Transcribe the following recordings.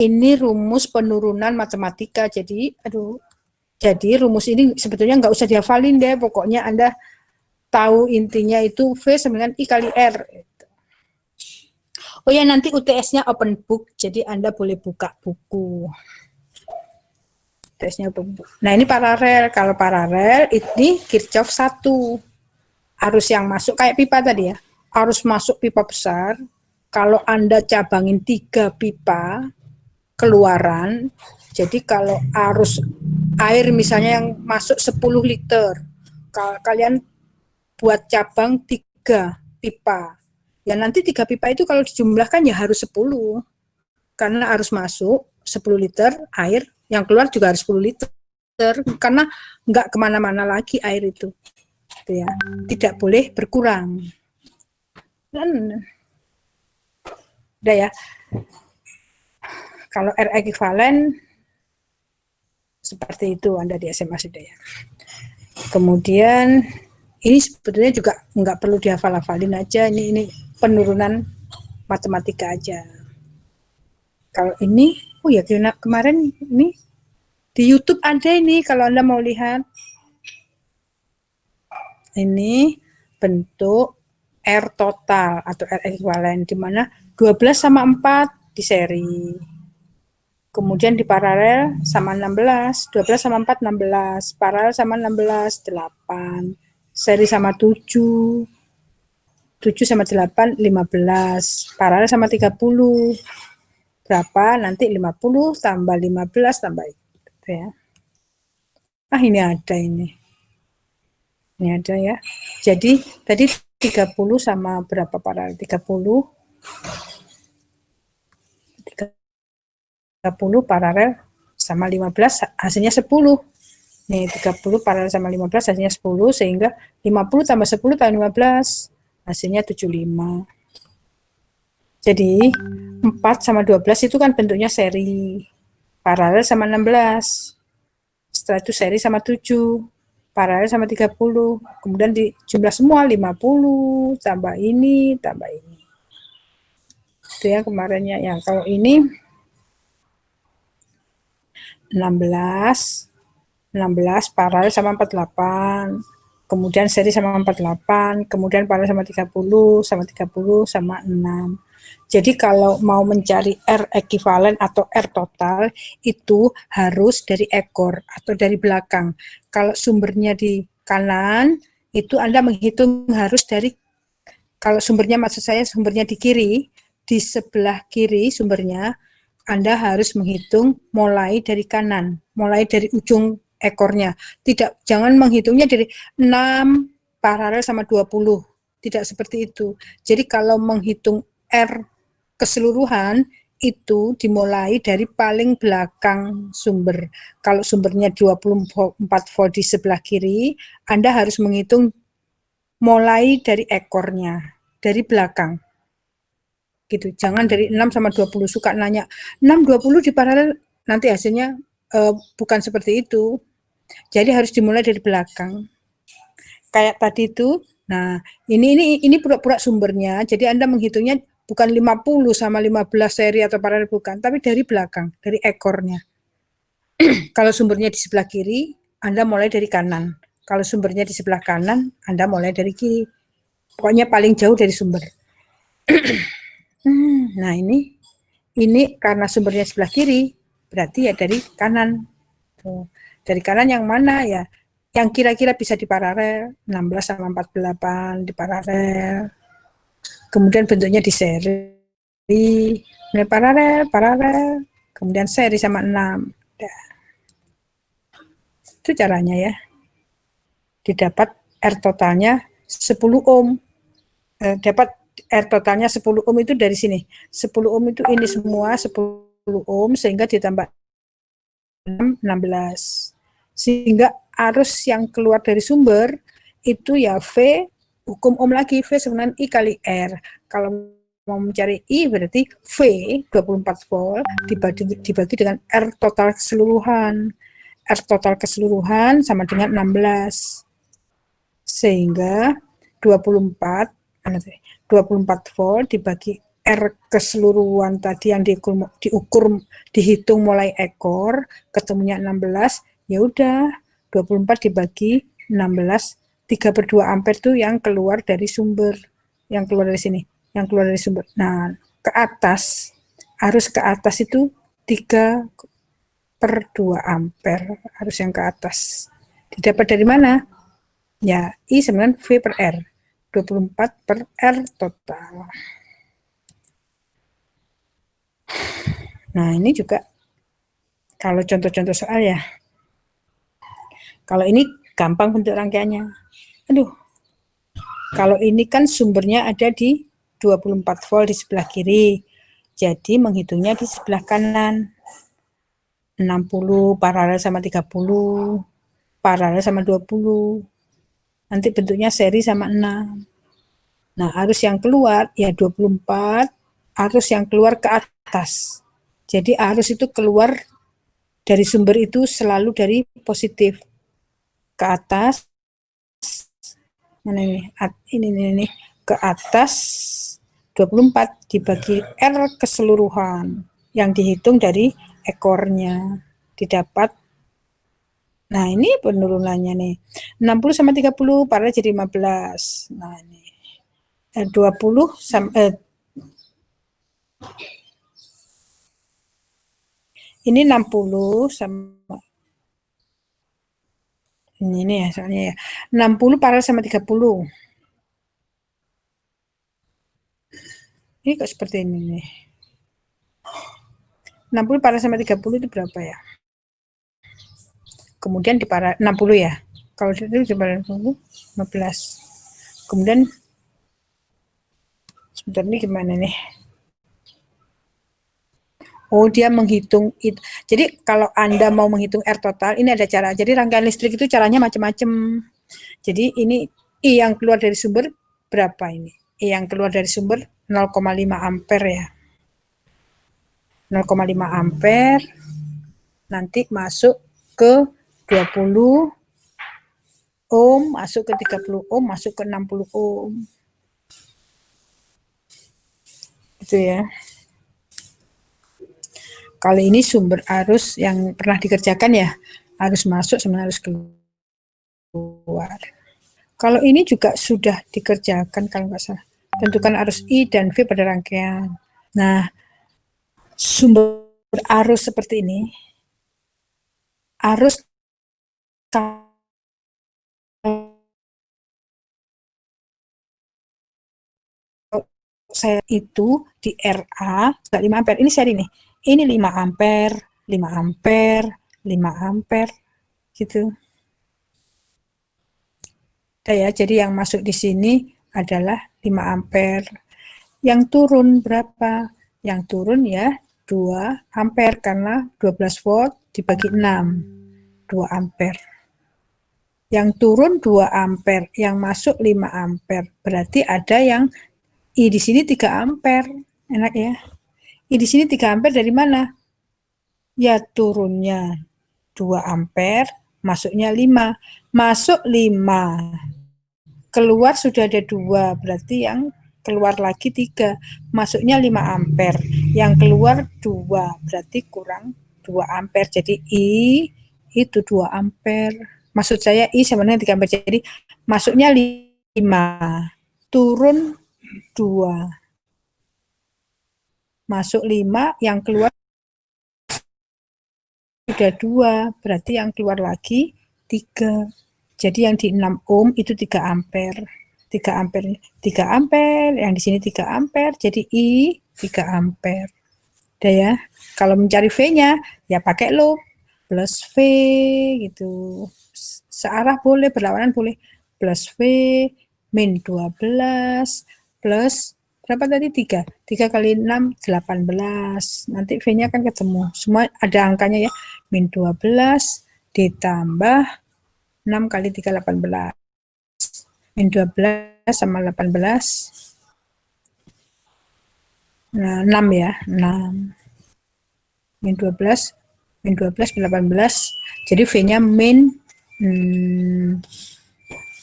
ini rumus penurunan matematika. Jadi, rumus ini sebetulnya nggak usah dihafalin deh. Pokoknya Anda tahu intinya itu V sama dengan I kali R. Oh ya, nanti UTS-nya open book, jadi Anda boleh buka buku. UTS-nya open book. Nah, ini paralel. Kalau paralel, ini Kirchhoff 1. Arus yang masuk kayak pipa tadi ya. Arus masuk pipa besar. Kalau Anda cabangin 3 pipa, keluaran, jadi kalau arus air misalnya yang masuk 10 liter, kalian buat cabang 3 pipa, ya nanti 3 pipa itu kalau dijumlahkan ya harus 10, karena arus masuk 10 liter air, yang keluar juga harus 10 liter, karena nggak kemana-mana lagi air itu, ya, tidak boleh berkurang. Dan udah ya. Kalau R ekuivalen seperti itu Anda di SMA sudah ya. Kemudian ini sebetulnya juga nggak perlu dihafal-hafalin aja, ini penurunan matematika aja. Kalau ini, oh ya kemarin ini di YouTube ada ini kalau Anda mau lihat. Ini bentuk R total atau R ekuivalen di mana 12 sama 4 di seri. Kemudian di paralel sama 16, 12 sama 4, 16, paralel sama 16, 8, seri sama 7, 7 sama 8, 15, paralel sama 30, berapa? Nanti 50 tambah 15 tambah itu ya. Ah, ini ada ini. Ini ada ya. Jadi tadi 30 sama berapa paralel? 30 paralel sama 15 hasilnya 10. Nih 30 paralel sama 15 hasilnya 10, sehingga 50 tambah 10 tambah 15 hasilnya 75. Jadi 4 sama 12 itu kan bentuknya seri, paralel sama 16. Setelah itu seri sama 7, paralel sama 30. Kemudian dijumlah semua 50 tambah ini tambah ini. Itu ya kemarinnya. Yang kalau ini 16 paralel sama 48, kemudian seri sama 48, kemudian paralel sama 30 sama 6. Jadi kalau mau mencari R ekuivalen atau R total itu harus dari ekor atau dari belakang. Kalau sumbernya di kanan itu Anda menghitung harus dari, kalau sumbernya maksud saya sumbernya di kiri, di sebelah kiri sumbernya Anda harus menghitung mulai dari kanan, mulai dari ujung ekornya. Jangan menghitungnya dari 6 paralel sama 20. Tidak seperti itu. Jadi kalau menghitung R keseluruhan itu dimulai dari paling belakang sumber. Kalau sumbernya 24 volt di sebelah kiri, Anda harus menghitung mulai dari ekornya, dari belakang. Gitu. Jangan dari 6 sama 20, suka nanya 6 20 di paralel, nanti hasilnya bukan seperti itu. Jadi harus dimulai dari belakang. Kayak tadi itu. Nah, ini pura-pura sumbernya. Jadi Anda menghitungnya bukan 50 sama 15 seri atau paralel, bukan, tapi dari belakang, dari ekornya. Kalau sumbernya di sebelah kiri, Anda mulai dari kanan. Kalau sumbernya di sebelah kanan, Anda mulai dari kiri. Pokoknya paling jauh dari sumber. Nah, ini karena sumbernya sebelah kiri, berarti ya dari kanan. Tuh. Dari kanan yang mana ya? Yang kira-kira bisa diparalel, 16 sama 48 diparalel. Kemudian bentuknya di seri, paralel, kemudian seri sama 6. Itu caranya ya. Didapat R totalnya 10 ohm. Dapat R totalnya 10 ohm itu dari sini. 10 ohm itu ini semua 10 ohm, sehingga ditambah 16. Sehingga arus yang keluar dari sumber itu ya V, hukum ohm lagi, V sama I kali R. Kalau mau mencari I berarti V 24 volt dibagi dengan R total keseluruhan. R total keseluruhan sama dengan 16. Sehingga 24 volt dibagi R keseluruhan tadi yang dihitung mulai ekor, ketemunya 16, ya udah 24 dibagi 16, 3/2 ampere tuh yang keluar dari sumber, yang keluar dari sini, yang keluar dari sumber. Nah, ke atas, arus ke atas itu 3/2 ampere, arus yang ke atas. Didapat dari mana? Ya, I sama V per R. 24 per R total. Nah, ini juga kalau contoh-contoh soal ya. Kalau ini gampang bentuk rangkaiannya. Aduh. Kalau ini kan sumbernya ada di 24 volt di sebelah kiri. Jadi menghitungnya di sebelah kanan. 60 paralel sama 30, paralel sama 20. Nanti bentuknya seri sama 6. Nah, arus yang keluar ya 24, arus yang keluar ke atas. Jadi arus itu keluar dari sumber itu selalu dari positif ke atas. Mana ini ke atas 24 dibagi R keseluruhan yang dihitung dari ekornya didapat. Nah, ini penurunannya nih. 60 sama 30 paralel jadi 15. Nah, ini 20 sama ini 60 sama ini ya soalnya ya. 60 paralel sama 30. Ini kok seperti ini nih. 60 paralel sama 30 itu berapa ya? Kemudian di paralel 60 ya. Kalau itu di paralel 15. Kemudian sebentar ini gimana nih? Oh, dia menghitung itu. Jadi kalau Anda mau menghitung R total, ini ada cara. Jadi rangkaian listrik itu caranya macam-macam. Jadi ini I yang keluar dari sumber berapa ini? I yang keluar dari sumber 0,5 ampere ya. 0,5 ampere nanti masuk ke 20 ohm, masuk ke 30 ohm, masuk ke 60 ohm. Itu ya. Kali ini sumber arus yang pernah dikerjakan ya, arus masuk sama arus keluar. Kalau ini juga sudah dikerjakan kalau nggak salah. Tentukan arus I dan V pada rangkaian. Nah, sumber arus seperti ini, arus saya itu di RA 5 ampere. Ini seri nih. Ini 5 ampere, 5 ampere, 5 ampere gitu. Ya, jadi yang masuk di sini adalah 5 ampere. Yang turun berapa? Yang turun ya 2 ampere karena 12 volt dibagi 6. 2 ampere. Yang turun 2 ampere, yang masuk 5 ampere. Berarti ada yang I di sini 3 ampere. Enak ya. I di sini 3 ampere dari mana? Ya turunnya 2 ampere, masuknya 5. Masuk 5. Keluar sudah ada 2, berarti yang keluar lagi 3. Masuknya 5 ampere. Yang keluar 2, berarti kurang 2 ampere. Jadi I itu 2 ampere. Maksud saya I sama dengan 3 ampere. Jadi masuknya 5, turun 2. Masuk 5, yang keluar sudah 2, berarti yang keluar lagi 3. Jadi yang di 6 ohm itu 3 ampere. 3 ampere, 3 ampere, yang di sini 3 ampere, jadi I 3 ampere. Udah ya. Kalau mencari V-nya, ya pakai loop plus V gitu. Searah boleh, berlawanan boleh. Plus V min 12 plus berapa tadi? 3. 3 kali 6, 18. Nanti V-nya kan ketemu. Semua ada angkanya ya. Min 12 ditambah 6 kali 3, 18. Min 12 sama 18. Nah, 6 ya. 6. Min 12. Min 12, 18. Jadi V-nya min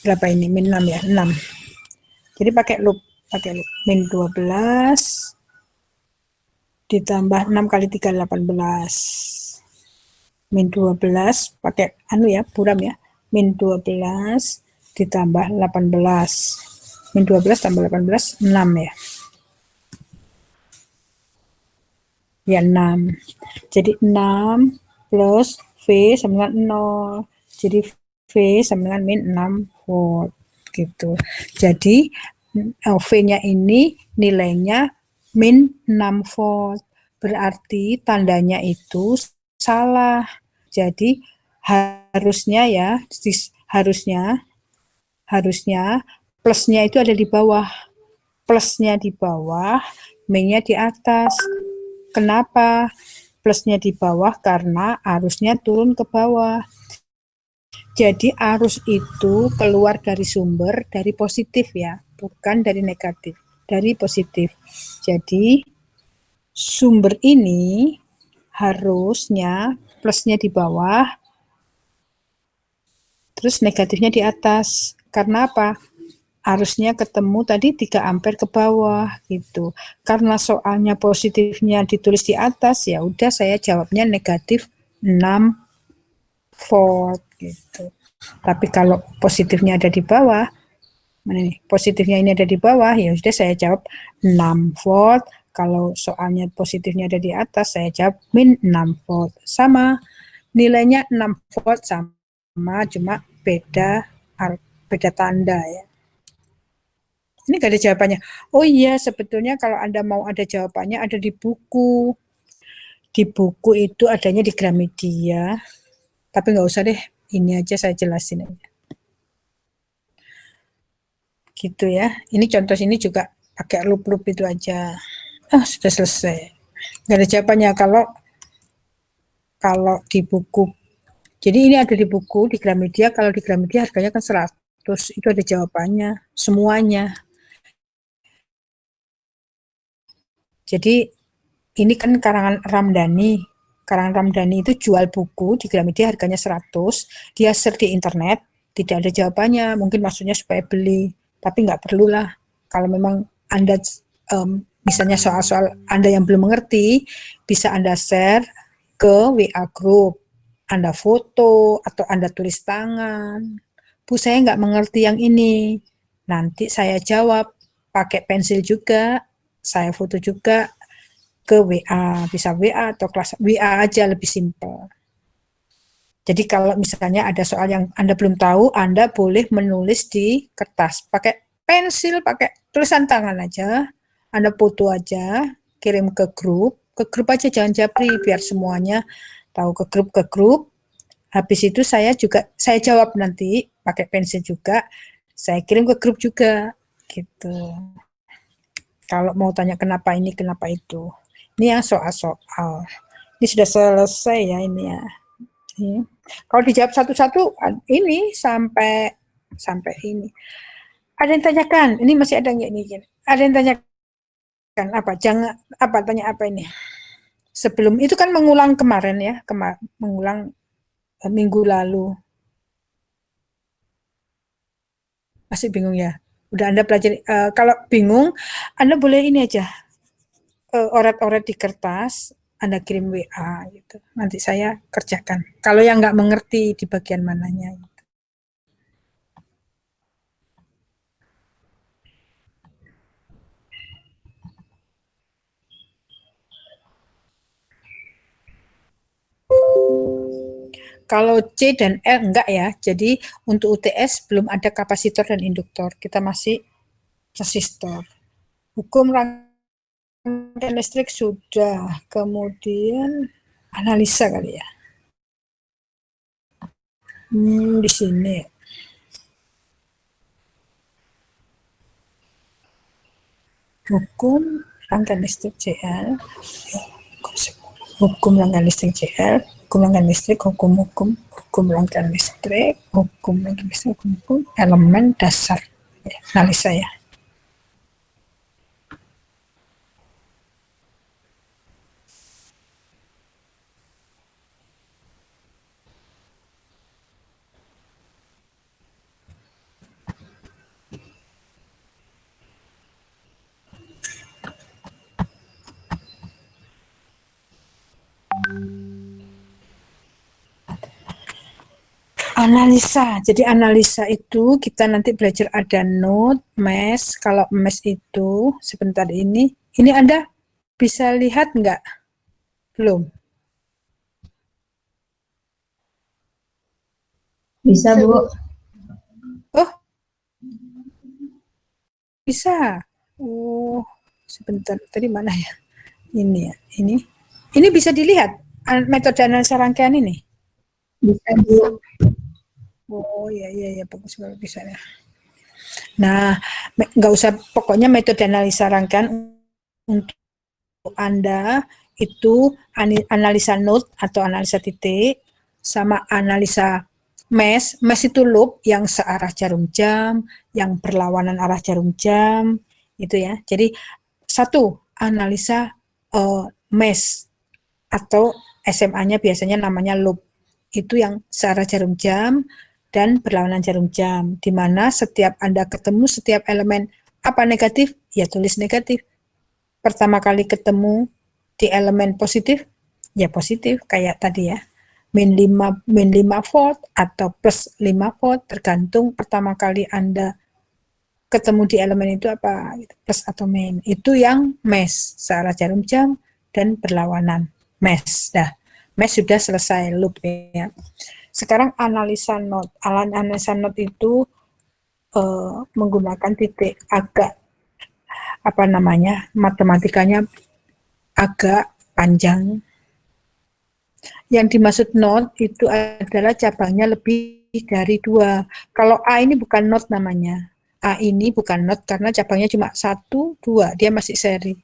berapa ini? Min 6 ya. 6. Jadi pakai loop. Min 12 ditambah 6 kali 3, 18. Min 12, pakai buram ya. Min 12 ditambah 18. Min 12 tambah 18, 6 ya. Ya 6. Jadi 6 plus V sama dengan 0. Jadi V sama dengan min 6 volt. Gitu. Jadi V-nya ini nilainya min 6 volt. Berarti tandanya itu salah. Jadi harusnya ya, harusnya plusnya itu ada di bawah. Plusnya di bawah, minusnya di atas. Kenapa plusnya di bawah? Karena arusnya turun ke bawah. Jadi arus itu keluar dari sumber dari positif ya, bukan dari negatif, dari positif. Jadi sumber ini harusnya plusnya di bawah, terus negatifnya di atas. Karena apa? Arusnya ketemu tadi 3 ampere ke bawah gitu. Karena soalnya positifnya ditulis di atas, ya udah saya jawabnya negatif 6 volt gitu. Tapi kalau positifnya ada di bawah, mana nih? Positifnya ini ada di bawah, ya sudah saya jawab 6 volt. Kalau soalnya positifnya ada di atas, saya jawab min 6 volt. Sama, nilainya 6 volt sama, cuma beda tanda ya. Ini gak ada jawabannya. Oh iya, sebetulnya kalau Anda mau ada jawabannya ada di buku. Di buku itu adanya di Gramedia. Tapi nggak usah deh, ini aja saya jelasin aja. Gitu ya. Ini contoh sini juga pakai loop-loop itu aja. Sudah selesai. Nggak ada jawabannya kalau di buku. Jadi ini ada di buku, di Gramedia. Kalau di Gramedia harganya kan 100. Itu ada jawabannya. Semuanya. Jadi ini kan karangan Ramdhani. Karangan Ramdhani itu jual buku di Gramedia harganya 100. Dia search di internet, tidak ada jawabannya. Mungkin maksudnya supaya beli. Tapi nggak perlulah. Kalau memang Anda misalnya soal-soal Anda yang belum mengerti, bisa Anda share ke WA group. Anda foto atau Anda tulis tangan. Bu, saya nggak mengerti yang ini. Nanti saya jawab pakai pensil juga, saya foto juga ke WA, bisa WA atau kelas WA aja lebih simpel. Jadi kalau misalnya ada soal yang Anda belum tahu, Anda boleh menulis di kertas, pakai pensil, pakai tulisan tangan aja. Anda foto aja, kirim ke grup aja jangan japri biar semuanya tahu ke grup. Habis itu saya jawab nanti pakai pensil juga, saya kirim ke grup juga gitu. Kalau mau tanya kenapa ini, kenapa itu. Ini yang soal-soal. Ini sudah selesai ya ini ya. Ini. Kalau dijawab satu-satu ini sampai ini. Ada yang tanyakan, ini masih ada nggak ini? Ada yang tanyakan apa? Jangan apa tanya apa ini? Sebelum itu kan mengulang kemarin ya, mengulang minggu lalu. Masih bingung ya? Udah Anda pelajari. Kalau bingung, Anda boleh ini aja oret-oret di kertas, Anda kirim WA gitu. Nanti saya kerjakan. Kalau yang nggak mengerti di bagian mananya. Kalau C dan L enggak ya. Jadi untuk UTS belum ada kapasitor dan induktor. Kita masih resistor. Hukum rangkaian listrik sudah. Kemudian analisa kali ya. Di sini. Hukum rangkaian listrik CL. Hukum rangkaian listrik CL. Hukum rangkaian listrik, hukum rangkaian listrik, hukum elemen dasar. Analisa ya. Analisa. Jadi analisa itu kita nanti belajar ada node, mesh. Kalau mesh itu sebentar ini Anda bisa lihat nggak? Belum? Bisa, Bu. Oh, bisa. Oh, sebentar. Tadi mana ya? Ini ya. Ini bisa dilihat metode analisa rangkaian ini. Bisa, Bu. Oh, iya, bagus kalau bisa ya. Nah, nggak usah, pokoknya metode analisa rangkaian untuk Anda itu analisa node atau analisa titik, sama analisa mesh. Mesh itu loop yang searah jarum jam, yang berlawanan arah jarum jam, itu ya. Jadi satu, analisa mesh atau SMA-nya biasanya namanya loop. Itu yang searah jarum jam dan berlawanan jarum jam, di mana setiap Anda ketemu setiap elemen apa negatif, ya tulis negatif. Pertama kali ketemu di elemen positif, ya positif, kayak tadi ya, min 5 volt atau plus 5 volt, tergantung pertama kali Anda ketemu di elemen itu apa, plus atau min. Itu yang mesh, searah jarum jam dan berlawanan, mesh. Dah, mesh sudah selesai loop ya. Sekarang analisa node. Analisa node itu menggunakan titik agak matematikanya agak panjang. Yang dimaksud node itu adalah cabangnya lebih dari 2. Kalau A ini bukan node namanya. A ini bukan node karena cabangnya cuma 1, 2. Dia masih seri.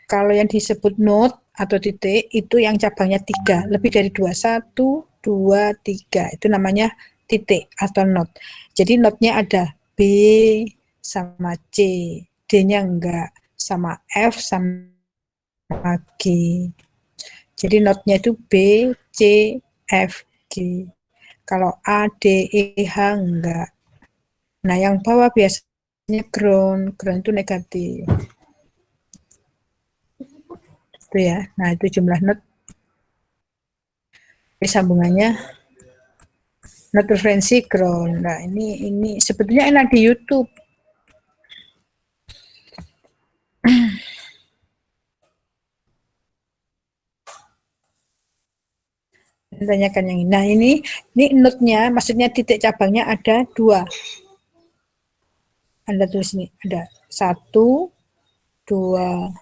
Kalau yang disebut node atau titik itu yang cabangnya 3, lebih dari 2, 1, 2, 3. Itu namanya titik atau node. Jadi node-nya ada B sama C, D-nya enggak, sama F sama G. Jadi node-nya itu B, C, F, G. Kalau A, D, E, H enggak. Nah, yang bawah biasanya ground itu negatif. Itu ya. Nah, itu jumlah node. Ini sambungannya node frekuensi ground. Nah, ini sebetulnya enak di YouTube. Tanyakan yang ini. Nah, ini node-nya, maksudnya titik cabangnya ada 2. Anda tulis ini, ada 1, 2.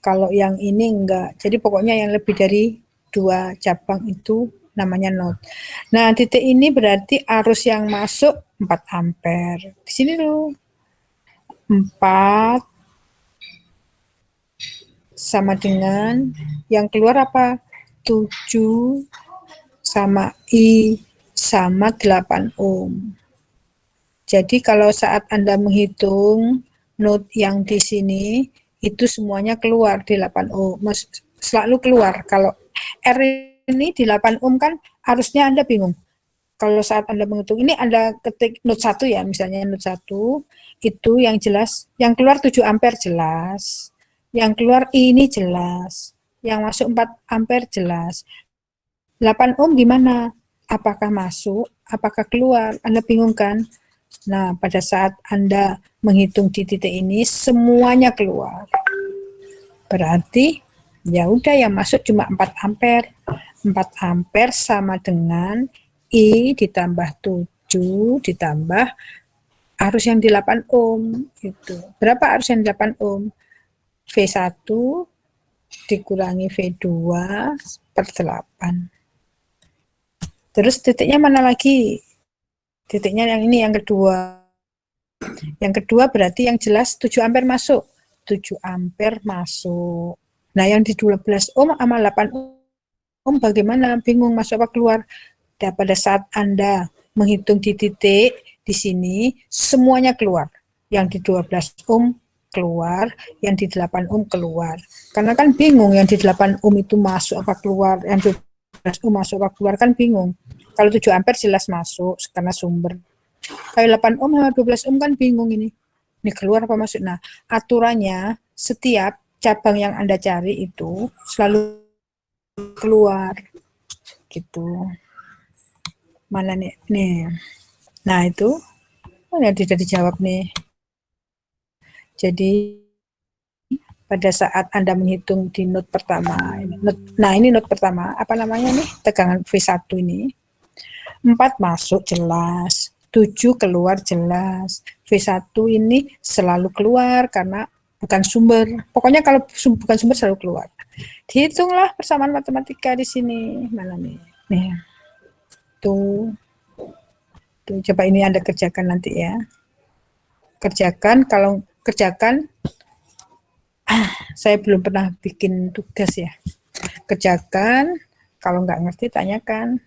Kalau yang ini enggak. Jadi pokoknya yang lebih dari 2 cabang itu namanya node. Nah, titik ini berarti arus yang masuk 4 ampere. Di sini dulu. 4 sama dengan yang keluar apa? 7 sama I sama 8 ohm. Jadi kalau saat Anda menghitung node yang di sini, itu semuanya keluar di 8 ohm. Selalu keluar. Kalau R ini di 8 ohm kan harusnya Anda bingung. Kalau saat Anda menghitung ini, Anda ketik node 1 ya, misalnya node 1, itu yang jelas, yang keluar 7 ampere jelas, yang keluar ini jelas, yang masuk 4 ampere jelas. 8 ohm gimana? Apakah masuk, apakah keluar? Anda bingung kan? Nah, pada saat Anda menghitung di titik ini, semuanya keluar. Berarti ya udah yang masuk cuma 4 ampere. 4 ampere sama dengan I ditambah 7 ditambah arus yang di 8 ohm. Itu. Berapa arus yang di 8 ohm? V1 dikurangi V2 per 8. Terus titiknya mana lagi? Titiknya yang ini, yang kedua. Yang kedua berarti yang jelas 7 ampere masuk. 7 ampere masuk. Nah, yang di 12 ohm sama 8 ohm bagaimana? Bingung masuk apa keluar? Dan pada saat Anda menghitung di titik di sini, semuanya keluar. Yang di 12 ohm keluar, yang di 8 ohm keluar. Karena kan bingung yang di 8 ohm itu masuk apa keluar, yang di 12 ohm masuk apa keluar, kan bingung. Kalau 7 ampere jelas masuk karena sumber. Kalau 8 ohm sama 12 ohm kan bingung ini. Ini keluar apa masuk. Nah, aturannya setiap cabang yang Anda cari itu selalu keluar. Gitu. Mana nih? Nih. Nah, itu. Oh, ya, tidak dijawab nih. Jadi, pada saat Anda menghitung di note pertama, nah ini note pertama, apa namanya nih, tegangan V1 ini, 4 masuk jelas, 7 keluar jelas, V1 ini selalu keluar karena bukan sumber, pokoknya kalau bukan sumber selalu keluar. Dihitunglah persamaan matematika di sini, mana nih, nih, tuh, coba ini Anda kerjakan nanti ya, kerjakan, saya belum pernah bikin tugas ya, kerjakan, kalau nggak ngerti tanyakan.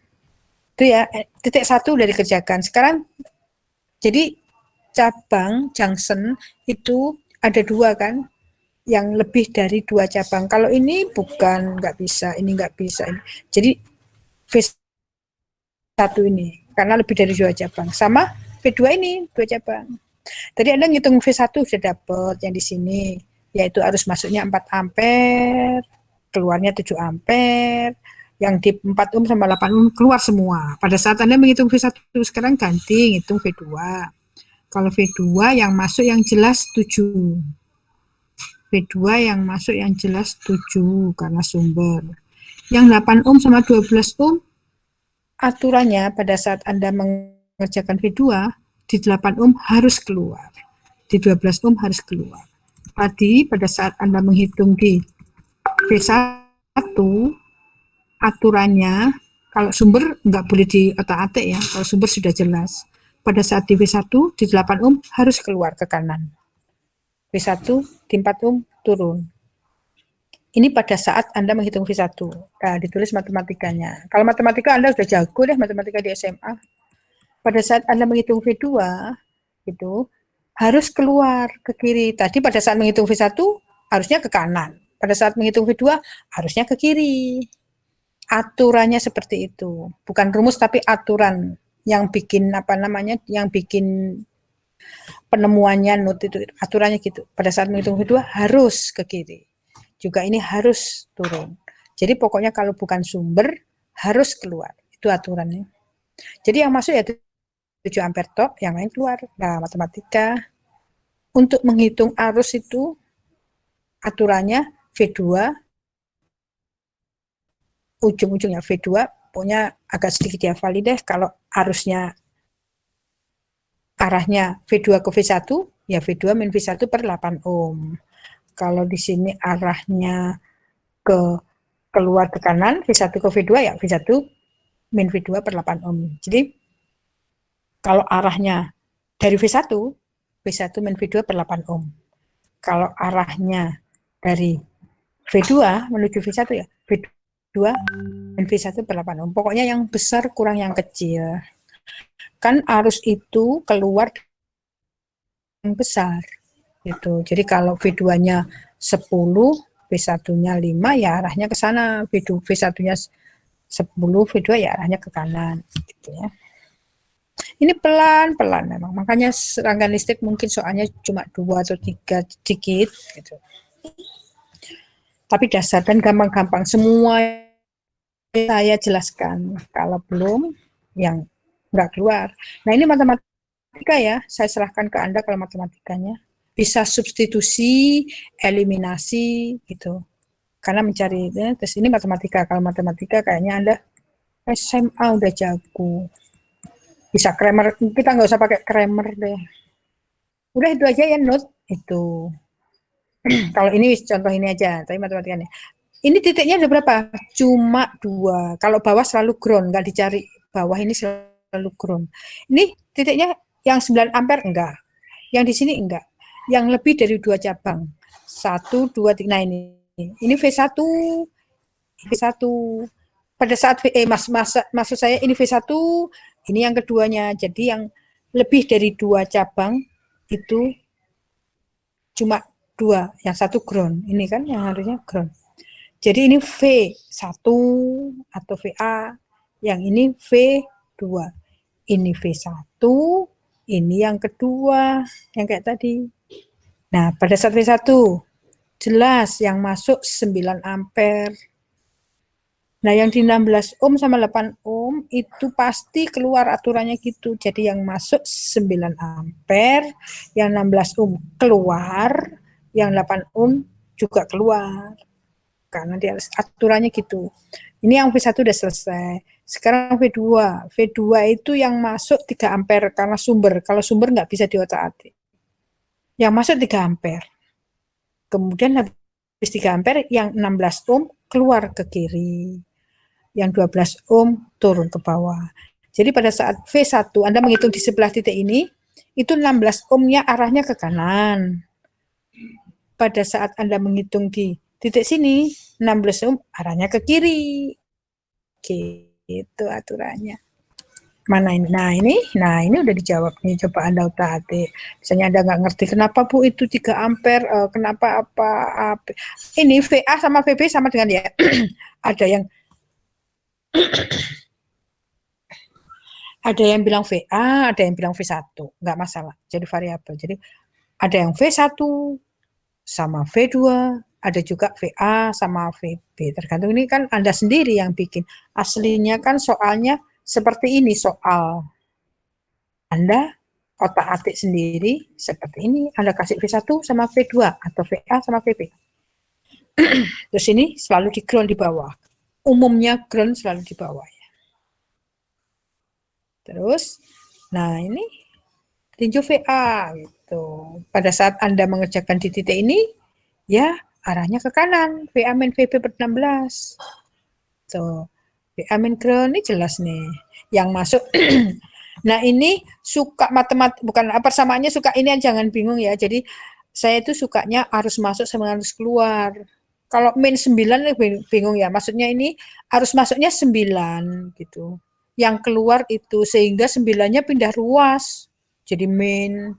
Itu ya, titik 1 udah dikerjakan. Sekarang jadi cabang junction itu ada 2 kan, yang lebih dari 2 cabang. Kalau ini bukan, nggak bisa, ini nggak bisa. Jadi V1 ini karena lebih dari 2 cabang. Sama V2 ini 2 cabang. Tadi Anda ngitung V1 sudah dapat yang di sini, yaitu arus masuknya 4 ampere, keluarnya 7 ampere, yang di 4 ohm sama 8 ohm keluar semua. Pada saat Anda menghitung V1, sekarang ganti ngitung V2. Kalau V2 yang masuk yang jelas 7. V2 yang masuk yang jelas 7 karena sumber. Yang 8 ohm sama 12 ohm aturannya pada saat Anda mengerjakan V2 di 8 ohm harus keluar. Di 12 ohm harus keluar. Tadi pada saat Anda menghitung di V1 aturannya kalau sumber nggak boleh di otak-atik ya, kalau sumber sudah jelas. Pada saat di V1 di 8 ohm harus keluar ke kanan. V1 di 4 ohm turun. Ini pada saat Anda menghitung V1. Nah, ditulis matematikanya. Kalau matematika Anda sudah jago deh, matematika di SMA. Pada saat Anda menghitung V2, itu harus keluar ke kiri. Tadi pada saat menghitung V1 harusnya ke kanan. Pada saat menghitung V2 harusnya ke kiri. Aturannya seperti itu. Bukan rumus tapi aturan yang bikin apa namanya, yang bikin penemuannya note itu aturannya gitu. Pada saat menghitung V2 harus ke kiri. Juga ini harus turun. Jadi pokoknya kalau bukan sumber harus keluar. Itu aturannya. Jadi yang masuk ya 7 ampere tok, yang lain keluar. Nah, matematika untuk menghitung arus itu aturannya V2 ujung-ujungnya V2 pokoknya agak sedikit dihafali deh kalau arusnya arahnya V2 ke V1 ya V2 min V1 per 8 ohm. Kalau di sini arahnya ke keluar ke kanan V1 ke V2 ya V1 min V2 per 8 ohm. Jadi kalau arahnya dari V1 min V2 per 8 ohm. Kalau arahnya dari V2 menuju V1 ya V2 min V1 per 8 ohm. Pokoknya yang besar kurang yang kecil. Kan arus itu keluar yang besar gitu. Jadi kalau V2-nya 10, V1-nya 5 ya arahnya ke sana. V1-nya 10, V2 ya arahnya ke kanan gitu ya. Ini pelan-pelan memang. Makanya rangkaian listrik mungkin soalnya cuma 2 atau 3 sedikit gitu. Tapi dasar dan gampang-gampang semua saya jelaskan. Kalau belum yang nggak keluar. Nah, ini matematika ya. Saya serahkan ke Anda kalau matematikanya. Bisa substitusi, eliminasi gitu. Karena mencari terus ini matematika. Kalau matematika kayaknya Anda SMA udah jago. Bisa Kramer, kita nggak usah pakai Kramer deh. Udah itu aja ya note itu. Kalau ini contoh ini aja, tapi matematikanya. Ini titiknya ada berapa? Cuma 2. Kalau bawah selalu ground, nggak dicari. Bawah ini selalu ground. Ini titiknya yang 9 ampere enggak. Yang di sini enggak. Yang lebih dari 2 cabang. 1, 2, 3. Nah ini. Ini V1. V1. Pada saat maksud saya ini V1, ini yang keduanya. Jadi yang lebih dari 2 cabang itu cuma 2. Yang satu ground. Ini kan yang harusnya ground. Jadi ini V1 atau VA, yang ini V2. Ini V1, ini yang kedua, yang kayak tadi. Nah, pada saat V1, jelas yang masuk 9 ampere. Nah, yang di 16 ohm sama 8 ohm, itu pasti keluar aturannya gitu. Jadi yang masuk 9 ampere, yang 16 ohm keluar, yang 8 ohm juga keluar. Karena dia aturannya gitu. Ini yang V1 udah selesai. Sekarang V2. V2 itu yang masuk 3 ampere karena sumber. Kalau sumber nggak bisa diotak-atik. Yang masuk 3 ampere. Kemudian habis 3 ampere, yang 16 ohm keluar ke kiri. Yang 12 ohm turun ke bawah. Jadi pada saat V1 Anda menghitung di sebelah titik ini, itu 16 ohmnya arahnya ke kanan. Pada saat Anda menghitung di titik sini, 16 ohm arahnya ke kiri. Gitu aturannya. Mana ini? Nah ini udah dijawab nih. Coba Anda utak-atik. Misalnya Anda nggak ngerti kenapa Bu itu 3 ampere, kenapa apa. Ini VA sama VB sama dengan ya. Ada yang bilang VA, ada yang bilang V1, nggak masalah, jadi variabel. Jadi ada yang V1 sama V2, ada juga VA sama VB, tergantung. Ini kan Anda sendiri yang bikin. Aslinya kan soalnya seperti ini soal. Anda otak-atik sendiri seperti ini. Anda kasih V1 sama V2 atau VA sama VB. Terus ini selalu di ground di bawah. Umumnya ground selalu di bawah ya. Terus, nah ini tinjau VA gitu. Pada saat Anda mengerjakan di titik ini, ya arahnya ke kanan. VA min VB per 16. Tuh, VA min ground ini jelas nih. Yang masuk. Nah ini suka matematik, bukan persamaannya suka ini, jangan bingung ya. Jadi saya itu sukanya arus masuk sama arus keluar. Kalau min 9 bingung ya. Maksudnya ini arus masuknya 9 gitu. Yang keluar itu sehingga 9-nya pindah ruas. Jadi min.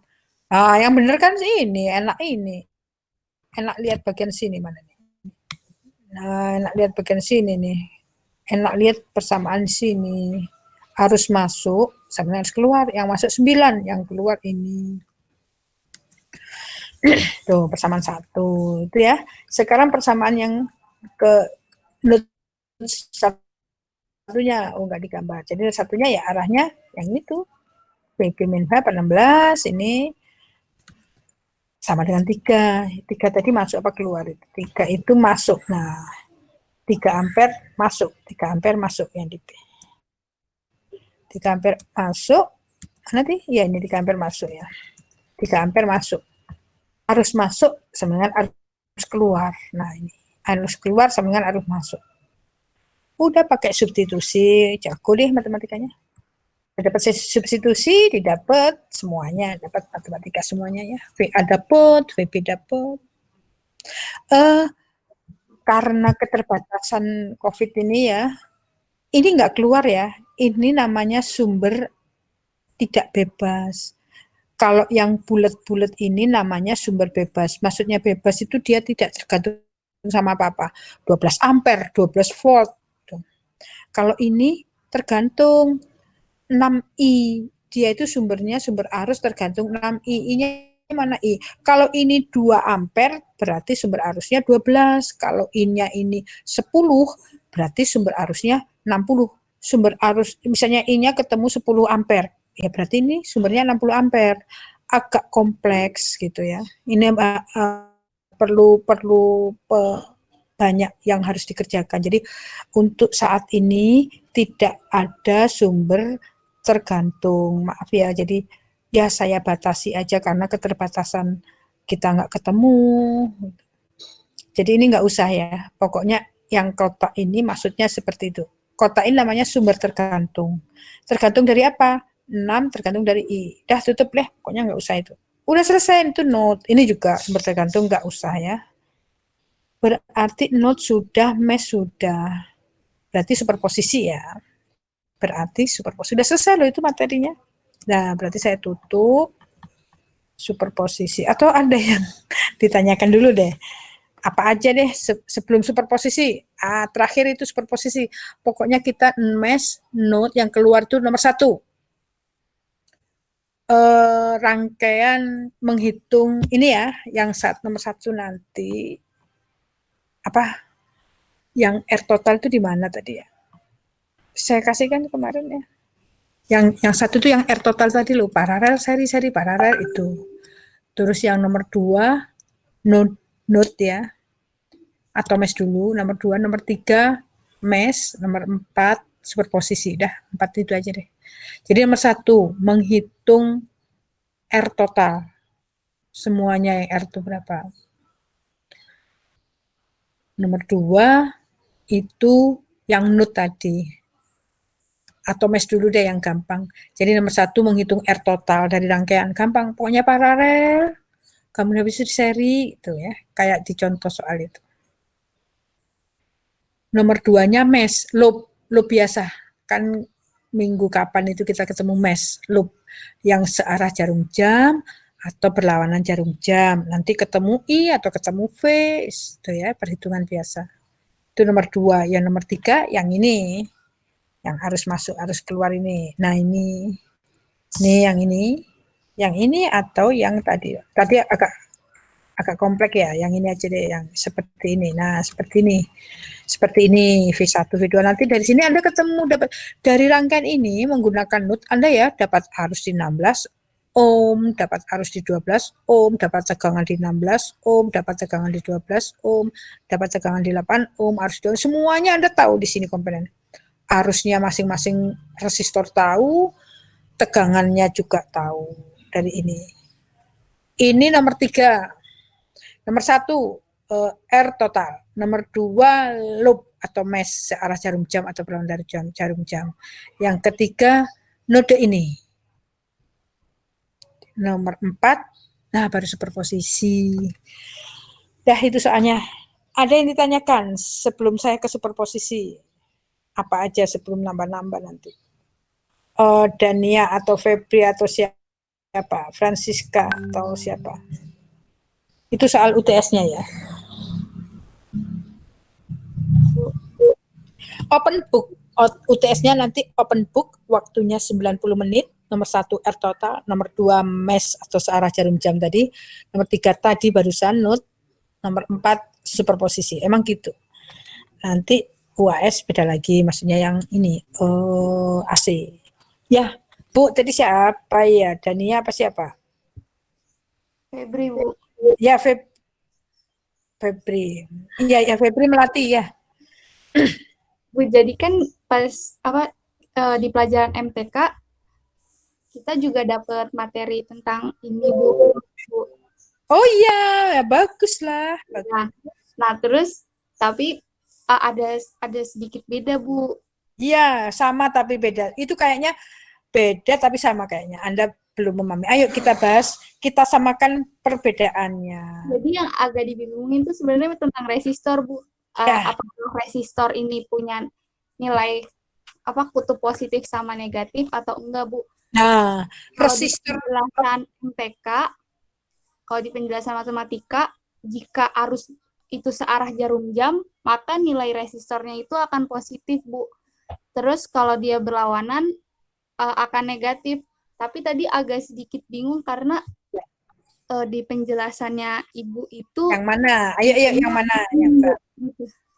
Ah, yang bener kan ini, enak ini. Enak lihat bagian sini mana nih. Nah, enak lihat bagian sini nih. Enak lihat persamaan sini. Arus masuk sama harus keluar. Yang masuk 9, yang keluar ini. Tuh, persamaan 1. Itu ya. Sekarang persamaan yang ke satunya, enggak digambar. Jadi satunya ya arahnya yang itu. VB min H per 16, ini sama dengan 3. 3 tadi masuk apa keluar? 3 itu masuk. Nah, 3 ampere masuk. 3 ampere masuk yang di P. 3 ampere masuk. Nanti ya ini 3 ampere masuk ya. 3 ampere masuk. Arus masuk sama dengan arus keluar. Nah, ini arus keluar sama dengan arus masuk. Udah pakai substitusi, jago deh matematikanya. Dapat substitusi, didapat semuanya, dapat matematika semuanya ya. VA dapat, VB dapat. Karena keterbatasan COVID ini ya, ini nggak keluar ya. Ini namanya sumber tidak bebas. Kalau yang bulat-bulat ini namanya sumber bebas. Maksudnya bebas itu dia tidak tergantung sama apa-apa. 12 ampere, 12 volt. Kalau ini tergantung 6I. Dia itu sumbernya, sumber arus tergantung 6I. I-nya mana I? Kalau ini 2 ampere, berarti sumber arusnya 12. Kalau I-nya ini 10, berarti sumber arusnya 60. Sumber arus, misalnya I-nya ketemu 10 ampere. Ya berarti ini sumbernya 60 ampere. Agak kompleks gitu ya. Ini perlu banyak yang harus dikerjakan. Jadi untuk saat ini tidak ada sumber tergantung, maaf ya, jadi ya saya batasi aja karena keterbatasan kita nggak ketemu. Jadi ini nggak usah ya, pokoknya yang kotak ini maksudnya seperti itu. Kotak ini namanya sumber tergantung. Tergantung dari apa? 6 tergantung dari I. Dah tutup deh, pokoknya nggak usah itu. Udah selesai itu note. Ini juga sumber tergantung, nggak usah ya. Berarti note sudah, mesh sudah. Berarti superposisi ya. Berarti superposisi. Sudah selesai loh itu materinya. Nah, berarti saya tutup superposisi. Atau ada yang ditanyakan dulu deh. Apa aja deh sebelum superposisi. Terakhir itu superposisi. Pokoknya kita mesh node yang keluar itu nomor 1. Rangkaian menghitung ini ya, yang nomor 1 nanti. Apa? Yang R total itu di mana tadi ya? Saya kasihkan kemarin ya. Yang satu itu yang R total tadi loh, paralel seri paralel itu. Terus yang nomor 2 node ya, atau mesh dulu, nomor 2, nomor 3 mesh, nomor 4 superposisi. Dah, 4 itu aja deh. Jadi nomor 1 menghitung R total. Semuanya yang R itu berapa. Nomor 2 itu yang node tadi. Atau mesh dulu deh yang gampang. Jadi nomor 1 menghitung R total dari rangkaian. Gampang, pokoknya paralel. Kamu habis itu seri itu ya, kayak di contoh soal itu. Nomor 2-nya mesh, loop biasa. Kan minggu kapan itu kita ketemu mesh, loop yang searah jarum jam atau berlawanan jarum jam. Nanti ketemu I atau ketemu V, itu ya, perhitungan biasa. Itu nomor 2. Yang nomor 3 yang ini. Yang harus masuk, harus keluar ini. Nah, ini yang ini. Yang ini atau yang tadi. Tadi agak kompleks ya, yang ini aja deh, yang seperti ini. Nah, seperti ini V1, V2. Nanti dari sini Anda ketemu dapat dari rangkaian ini menggunakan node Anda ya, dapat arus di 16 ohm, dapat arus di 12 ohm, dapat tegangan di 16 ohm, dapat tegangan di 12 ohm, dapat tegangan di 8 ohm, arus di semuanya Anda tahu di sini komponen. Arusnya masing-masing resistor tahu, tegangannya juga tahu dari ini. Ini nomor 3. Nomor 1 R total. Nomor 2 loop atau mesh searah jarum jam atau berlawanan dari jarum jam. Yang ketiga node ini. Nomor 4, nah baru superposisi. Dah itu soalnya. Ada yang ditanyakan sebelum saya ke superposisi? Apa aja sebelum nambah-nambah nanti? Dania atau Febri atau siapa? Francisca atau siapa? Itu soal UTS-nya ya. Open book. UTS-nya nanti open book, waktunya 90 menit. Nomor 1 R total, nomor 2 mesh atau searah jarum jam tadi, nomor 3 tadi barusan node, nomor 4 superposisi. Emang gitu. Nanti UAS beda lagi, maksudnya yang ini AC. Ya, Bu, tadi siapa ya? Dania apa siapa? Febri, Bu. Ya, Febri. Iya, ya Febri Melati ya. Bu, jadi kan pas di pelajaran MTK kita juga dapat materi tentang ini, Bu. Oh iya, ya bagus lah. Nah, terus tapi ada sedikit beda, Bu. Iya, sama tapi beda. Itu kayaknya beda tapi sama kayaknya. Anda belum memahami. Ayo kita bahas, kita samakan perbedaannya. Jadi yang agak dibingungin tuh sebenarnya tentang resistor, Bu. Ya. Apakah resistor ini punya nilai kutub positif sama negatif atau enggak, Bu? Nah, Kalau di resistor penjelasan MTK, kalau di penjelasan matematika, jika arus itu searah jarum jam, maka nilai resistornya itu akan positif, Bu. Terus kalau dia berlawanan akan negatif. Tapi tadi agak sedikit bingung karena di penjelasannya Ibu itu yang mana? Ayo yang mana?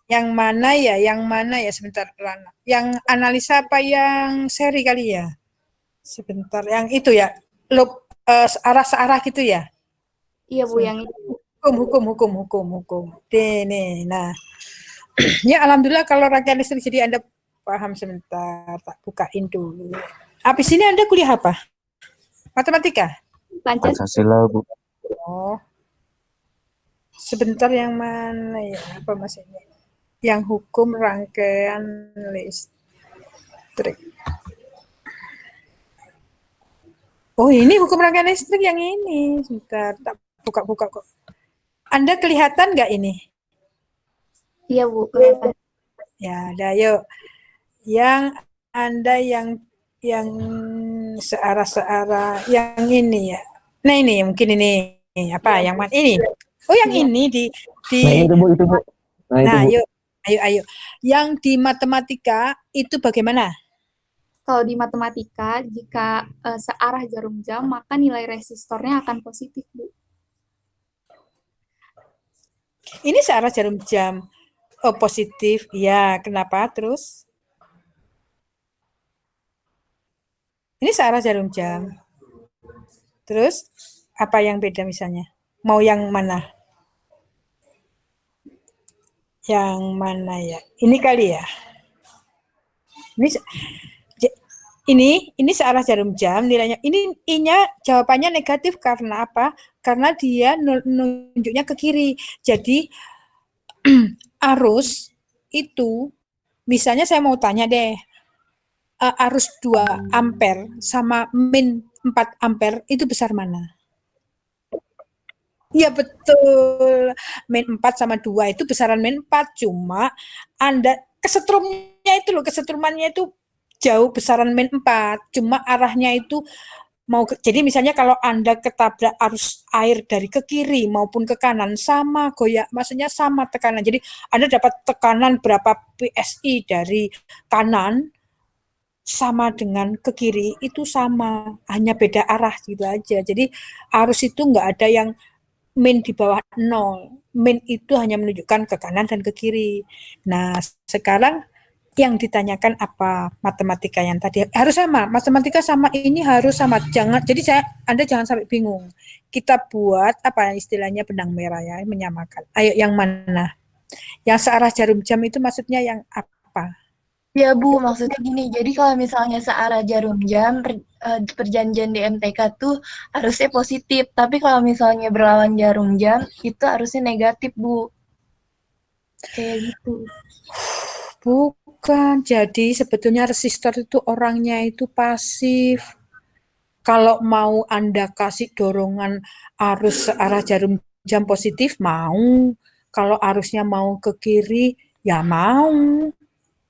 Yang mana ya? Yang mana ya? Sebentar, Rana. Yang analisa apa yang seri kali ya? Sebentar, yang itu ya. Loop searah gitu ya? Iya, Bu, yang itu. Hukum. Ini, nah. Ya, alhamdulillah kalau rangkaian listrik jadi Anda paham sebentar. Tak bukain dulu. Habis ini Anda kuliah apa? Matematika? Pancasila, Bu. Oh. Sebentar, yang mana ya? Apa maksudnya? Yang hukum rangkaian listrik. Oh, ini hukum rangkaian listrik yang ini. Sebentar, tak buka-buka kok. Anda kelihatan nggak ini? Iya, Bu, kelihatan. Ya, ada yuk. Yang Anda yang searah-searah yang ini ya. Nah, ini mungkin ini apa yang mana ini? Oh, yang ini di Nah, itu Bu. Nah, yuk. Ayo. Yang di matematika itu bagaimana? Kalau di matematika, jika searah jarum jam, maka nilai resistornya akan positif, Bu. Ini searah jarum jam. Oh, positif. Ya, kenapa? Terus? Ini searah jarum jam. Terus apa yang beda misalnya? Mau yang mana? Yang mana ya? Ini kali ya. Ini searah jarum jam nilainya. Ini I-nya jawabannya negatif karena apa? Karena dia nunjuknya ke kiri. Jadi arus itu misalnya saya mau tanya deh, arus 2 ampere sama min 4 ampere itu besar mana? Iya betul. Min 4 sama 2 itu besaran min 4. Cuma Anda kesetrumnya itu loh, kesetrumannya itu jauh besaran min 4. Cuma arahnya itu jadi misalnya kalau Anda ketabrak arus air dari ke kiri maupun ke kanan sama goyak, maksudnya sama tekanan. Jadi Anda dapat tekanan berapa PSI dari kanan sama dengan ke kiri itu sama, hanya beda arah gitu aja. Jadi arus itu nggak ada yang min di bawah 0. Min itu hanya menunjukkan ke kanan dan ke kiri. Nah, sekarang yang ditanyakan apa matematika yang tadi harus sama, matematika sama ini harus sama. Anda jangan sampai bingung. Kita buat apa istilahnya benang merah ya, menyamakan. Ayo yang mana? Yang searah jarum jam itu maksudnya yang apa? Ya Bu, maksudnya gini, jadi kalau misalnya searah jarum jam, perjanjian di MTK tuh harusnya positif, tapi kalau misalnya berlawan jarum jam, itu harusnya negatif Bu. Kayak gitu. Bukan, jadi sebetulnya resistor itu orangnya itu pasif. Kalau mau Anda kasih dorongan arus searah jarum jam positif, mau. Kalau arusnya mau ke kiri, ya mau.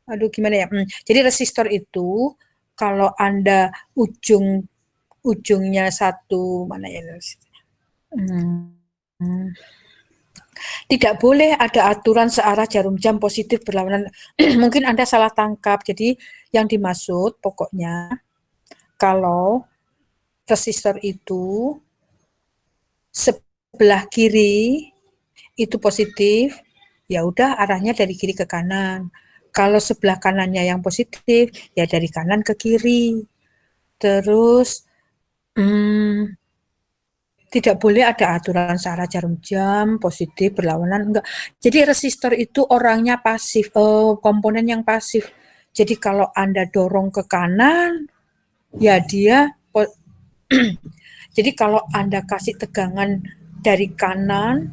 Aduh, gimana ya? Jadi resistor itu, kalau Anda ujungnya satu, mana ya? Tidak boleh ada aturan searah jarum jam positif berlawanan. Mungkin Anda salah tangkap. Jadi yang dimaksud pokoknya kalau resistor itu sebelah kiri itu positif, ya udah arahnya dari kiri ke kanan. Kalau sebelah kanannya yang positif, ya dari kanan ke kiri. Terus tidak boleh ada aturan searah jarum jam positif berlawanan, enggak. Jadi resistor itu orangnya pasif, komponen yang pasif. Jadi kalau Anda dorong ke kanan, ya dia jadi kalau Anda kasih tegangan dari kanan,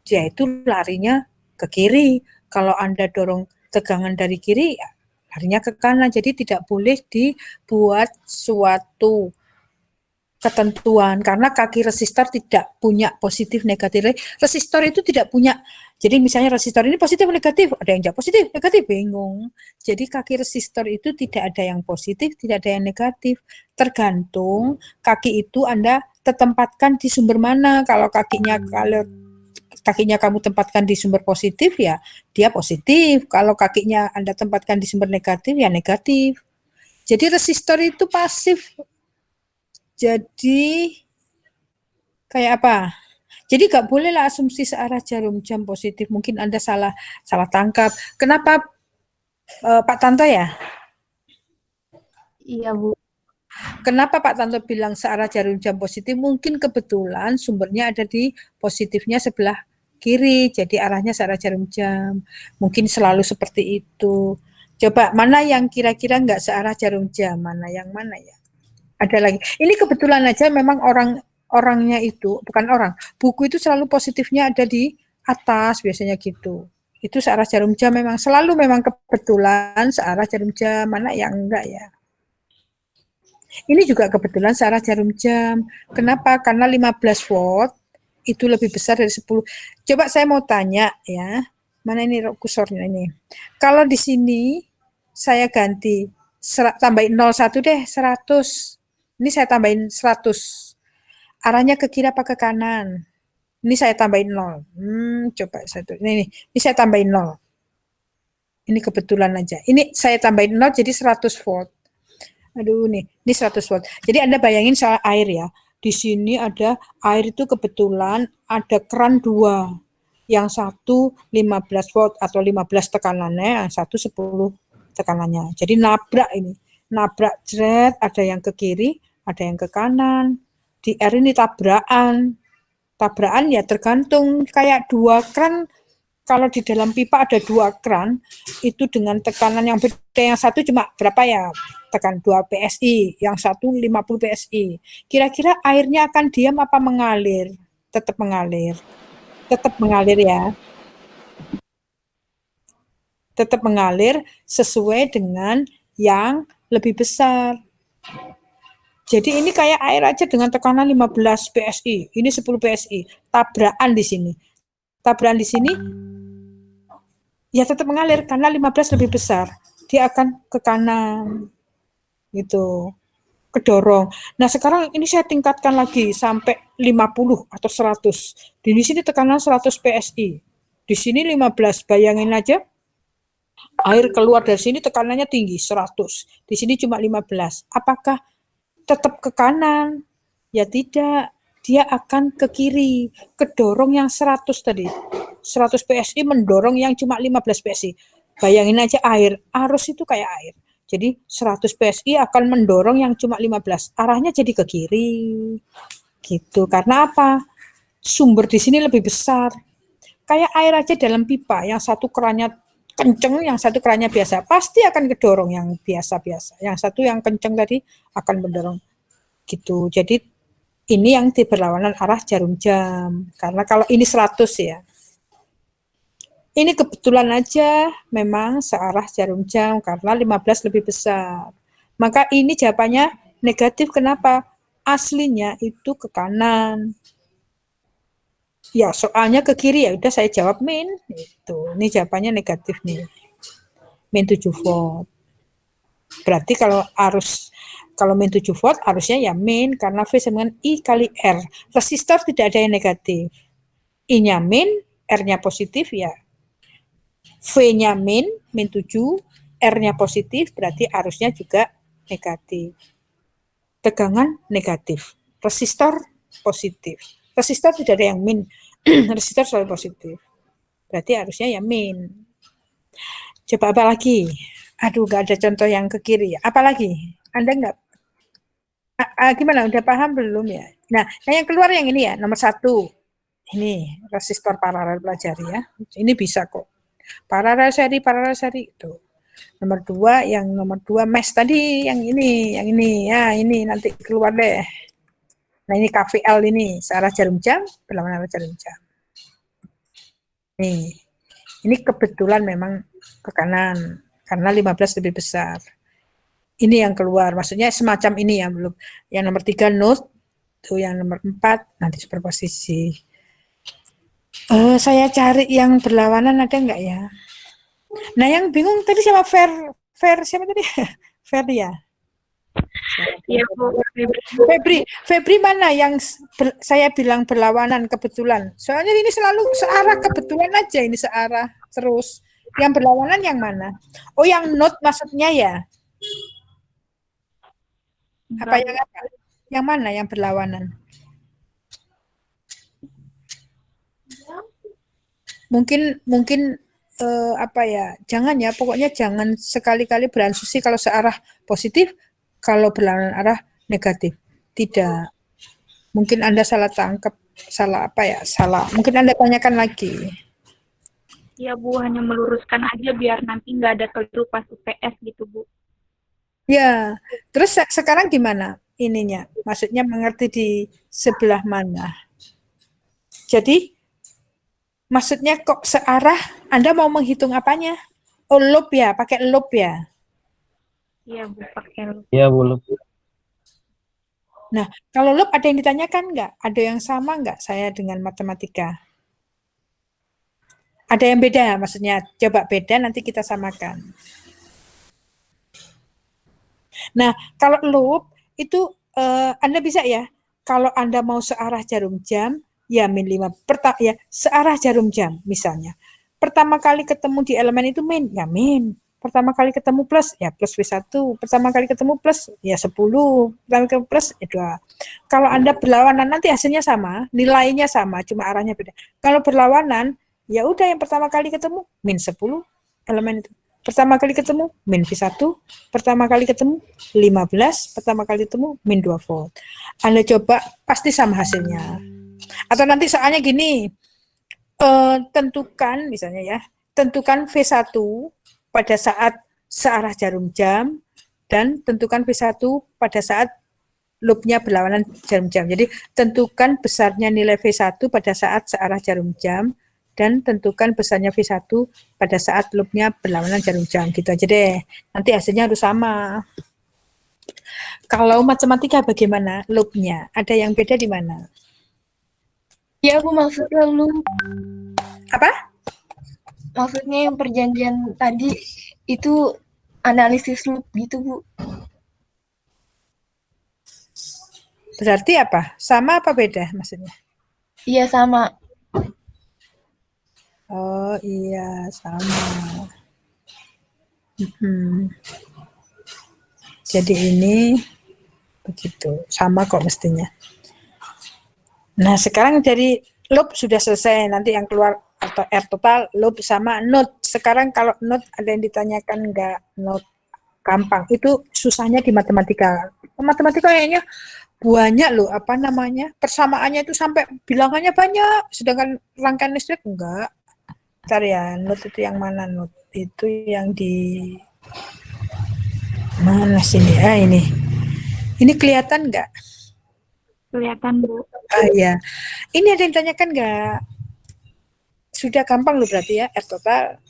dia itu larinya ke kiri. Kalau Anda dorong tegangan dari kiri, ya larinya ke kanan. Jadi tidak boleh dibuat suatu ketentuan karena kaki resistor tidak punya positif negatif. Resistor itu tidak punya. Jadi misalnya resistor ini positif negatif, ada yang positif negatif, bingung. Jadi kaki resistor itu tidak ada yang positif, tidak ada yang negatif. Tergantung kaki itu Anda tempatkan di sumber mana. Kalau kakinya kamu tempatkan di sumber positif, ya dia positif. Kalau kakinya Anda tempatkan di sumber negatif, ya negatif. Jadi resistor itu pasif. Jadi kayak apa? Jadi nggak boleh lah asumsi searah jarum jam positif. Mungkin Anda salah tangkap. Kenapa Pak Tanto ya? Iya, Bu. Kenapa Pak Tanto bilang searah jarum jam positif? Mungkin kebetulan sumbernya ada di positifnya sebelah kiri. Jadi arahnya searah jarum jam. Mungkin selalu seperti itu. Coba mana yang kira-kira nggak searah jarum jam? Mana yang mana ya? Ada lagi. Ini kebetulan aja memang orangnya itu, bukan orang, buku itu selalu positifnya ada di atas biasanya gitu. Itu searah jarum jam memang kebetulan searah jarum jam, mana yang enggak ya. Ini juga kebetulan searah jarum jam. Kenapa? Karena 15 volt itu lebih besar dari 10. Coba saya mau tanya ya. Mana ini kursornya ini. Kalau di sini saya ganti tambahin 01 deh, 100. Ini saya tambahin 100. Arahnya ke kiri apa ke kanan? Ini saya tambahin 0. Coba ini saya tambahin 0. Ini kebetulan aja. Ini saya tambahin 0 jadi 100 volt. Aduh ini 100 volt. Jadi Anda bayangin soal air ya. Di sini ada air itu kebetulan ada keran 2. Yang satu 15 volt atau 15 tekanannya, yang satu 10 tekanannya. Jadi nabrak ini. nabrak jret, ada yang ke kiri, ada yang ke kanan. Di R ini tabrakan. Tabrakan ya tergantung, kayak 2 kran. Kalau di dalam pipa ada 2 kran, itu dengan tekanan yang beda. Yang satu cuma berapa ya? Tekan 2 PSI, yang satu 50 PSI. Kira-kira airnya akan diam apa mengalir? Tetap mengalir. Tetap mengalir ya. Tetap mengalir sesuai dengan yang lebih besar. Jadi ini kayak air aja dengan tekanan 15 PSI, ini 10 PSI. Tabrakan di sini. Tabrakan di sini ya tetap mengalir karena 15 lebih besar. Dia akan ke kanan. Gitu. Kedorong. Nah, sekarang ini saya tingkatkan lagi sampai 50 atau 100. Di sini tekanan 100 PSI. Di sini 15. Bayangin aja. Air keluar dari sini tekanannya tinggi 100. Di sini cuma 15. Apakah tetap ke kanan? Ya tidak. Dia akan ke kiri. Kedorong yang 100 tadi. 100 PSI mendorong yang cuma 15 PSI. Bayangin aja air. Arus itu kayak air. Jadi 100 PSI akan mendorong yang cuma 15. Arahnya jadi ke kiri. Gitu. Karena apa? Sumber di sini lebih besar. Kayak air aja dalam pipa. Yang satu kerannya kenceng, yang satu kerannya biasa, pasti akan kedorong yang biasa-biasa. Yang satu yang kenceng tadi akan mendorong gitu. Jadi ini yang berlawanan arah jarum jam. Karena kalau ini 100 ya. Ini kebetulan aja memang searah jarum jam karena 15 lebih besar. Maka ini jawabannya negatif. Kenapa? Aslinya itu ke kanan. Ya, soalnya ke kiri ya udah saya jawab min. Itu. Ini jawabannya negatif nih. Min 7 volt. Berarti kalau min 7 volt harusnya ya min karena V sama dengan I kali R. Resistor tidak ada yang negatif. I-nya min, R-nya positif ya. V-nya min 7, R-nya positif berarti arusnya juga negatif. Tegangan negatif. Resistor positif. Resistor tidak ada yang min. Resistor selalu positif. Berarti harusnya ya min. Coba apa lagi? Aduh, nggak ada contoh yang ke kiri ya. Apa lagi? Anda nggak? Gimana? Udah paham belum ya? Nah, yang keluar yang ini ya, nomor 1. Ini resistor paralel pelajari ya. Ini bisa kok. Paralel seri itu. Nomor 2 mesh tadi, yang ini ya, ini nanti keluar deh. Nah, ini KVL ini, searah jarum jam, berlawanan arah jarum jam. Nih, ini kebetulan memang ke kanan, karena 15 lebih besar. Ini yang keluar, maksudnya semacam ini ya, belum. Yang nomor 3 node, tuh yang nomor 4, nanti superposisi. Saya cari yang berlawanan ada enggak ya? Nah, yang bingung tadi siapa siapa tadi? Ferdi ya? Iya, Bu. Febri mana yang saya bilang berlawanan kebetulan? Soalnya ini selalu searah kebetulan aja, ini searah terus. Yang berlawanan yang mana? Oh, yang node maksudnya ya? Apa yang apa? Yang mana yang berlawanan? Mungkin apa ya? Jangan ya, pokoknya jangan sekali-kali berasumsi kalau searah positif, kalau berlawanan arah negatif. Tidak. Mungkin Anda salah tangkap, salah apa ya? Salah. Mungkin Anda tanyakan lagi. Iya, Bu, hanya meluruskan aja biar nanti nggak ada keliru pas UPS gitu, Bu. Ya, terus sekarang gimana ininya? Maksudnya mengerti di sebelah mana? Jadi, maksudnya kok searah, Anda mau menghitung apanya? Oh, loop ya, pakai loop ya? Iya, Bu, pakai loop. Iya, Bu. Nah, kalau loop ada yang ditanyakan nggak? Ada yang sama nggak saya dengan matematika? Ada yang beda, maksudnya coba beda nanti kita samakan. Nah, kalau loop itu Anda bisa ya, kalau Anda mau searah jarum jam, ya min 5, ya searah jarum jam misalnya. Pertama kali ketemu di elemen itu min, ya min. Pertama kali ketemu plus, ya plus V1. Pertama kali ketemu plus, ya 10. Pertama kali plus, ya 2. Kalau Anda berlawanan, nanti hasilnya sama, nilainya sama, cuma arahnya beda. Kalau berlawanan, ya udah yang pertama kali ketemu, min 10 elemen itu. pertama kali ketemu min V1, pertama kali ketemu 15, pertama kali ketemu min 2 volt. Anda coba pasti sama hasilnya. Atau nanti soalnya gini, tentukan misalnya ya, tentukan V1 pada saat searah jarum jam dan tentukan V1 pada saat loopnya berlawanan jarum jam. Jadi tentukan besarnya nilai V1 pada saat searah jarum jam dan tentukan besarnya V1 pada saat loopnya berlawanan jarum jam. Gitu aja deh. Nanti hasilnya harus sama. Kalau matematika bagaimana loopnya? Ada yang beda di mana? Ya, Bu, maksudnya Apa? maksudnya yang perjanjian tadi itu analisis loop gitu, Bu. Berarti apa? Sama apa beda maksudnya? Iya, sama. Oh iya, sama. Jadi ini begitu, sama kok mestinya. Nah, sekarang dari loop sudah selesai, nanti yang keluar atau R total, loop sama node. Sekarang kalau node ada yang ditanyakan enggak? Node gampang. Itu susahnya di matematika. Matematika kayaknya banyak loh, apa namanya? Persamaannya itu sampai bilangannya banyak, sedangkan rangkaian listrik enggak. Bentar ya, node itu yang mana node? Itu yang di mana sini? Ini. Ini kelihatan enggak? Kelihatan, Bu. Ya. Ini ada yang tanyakan enggak? Sudah gampang loh berarti ya, R total,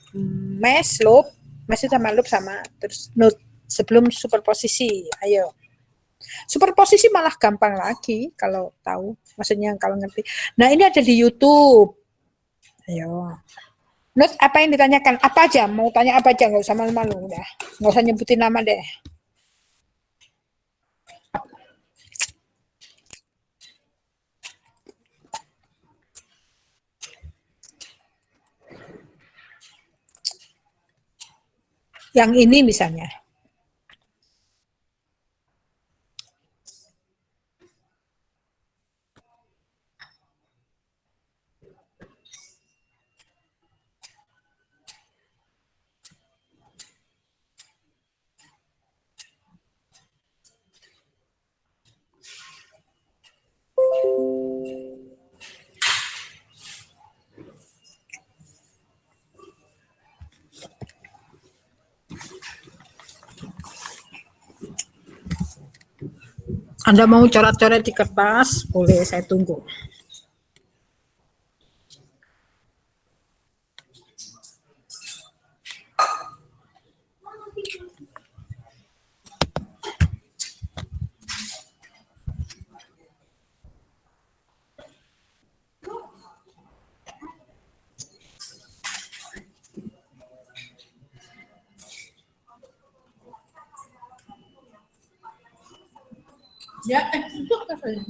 mesh, loop, mesh sama loop sama, terus node sebelum superposisi. Ayo. Superposisi malah gampang lagi kalau tahu, maksudnya kalau ngerti. Nah, ini ada di YouTube. Ayo. Node apa yang ditanyakan? Apa aja? Mau tanya apa aja? Nggak usah malu-malu. Udah. Nggak usah nyebutin nama deh. Yang ini misalnya. Anda mau coret-coret di kertas, boleh, saya tunggu. Ya, itu apa saja?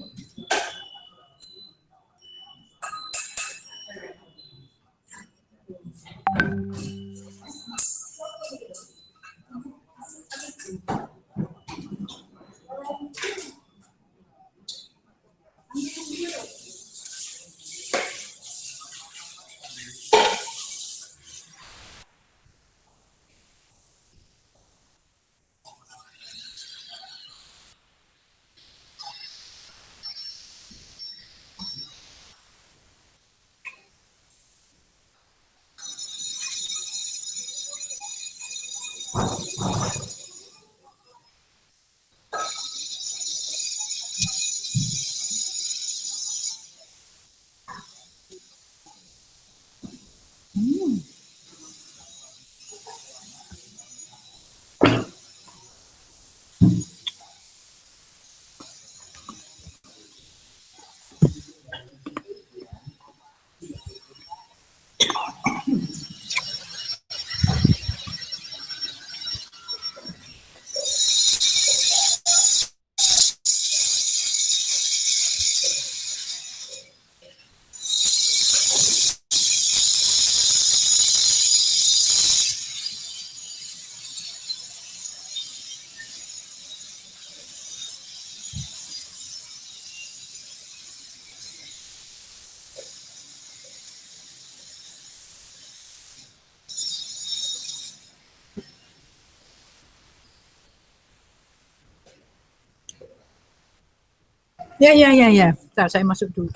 Ya. Bentar, saya masuk dulu.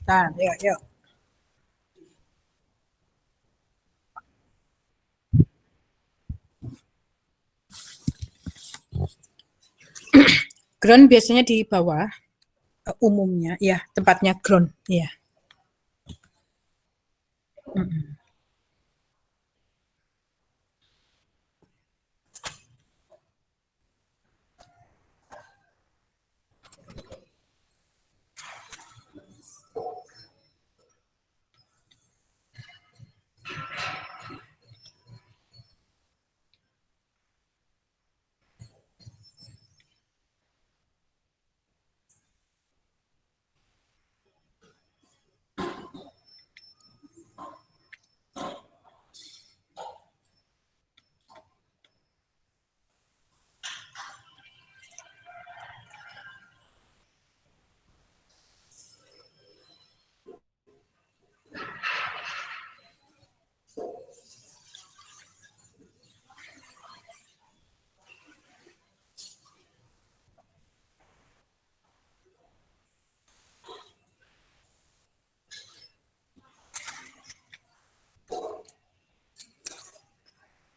Bentar, yuk. Ground biasanya di bawah, umumnya, ya, tempatnya ground, ya.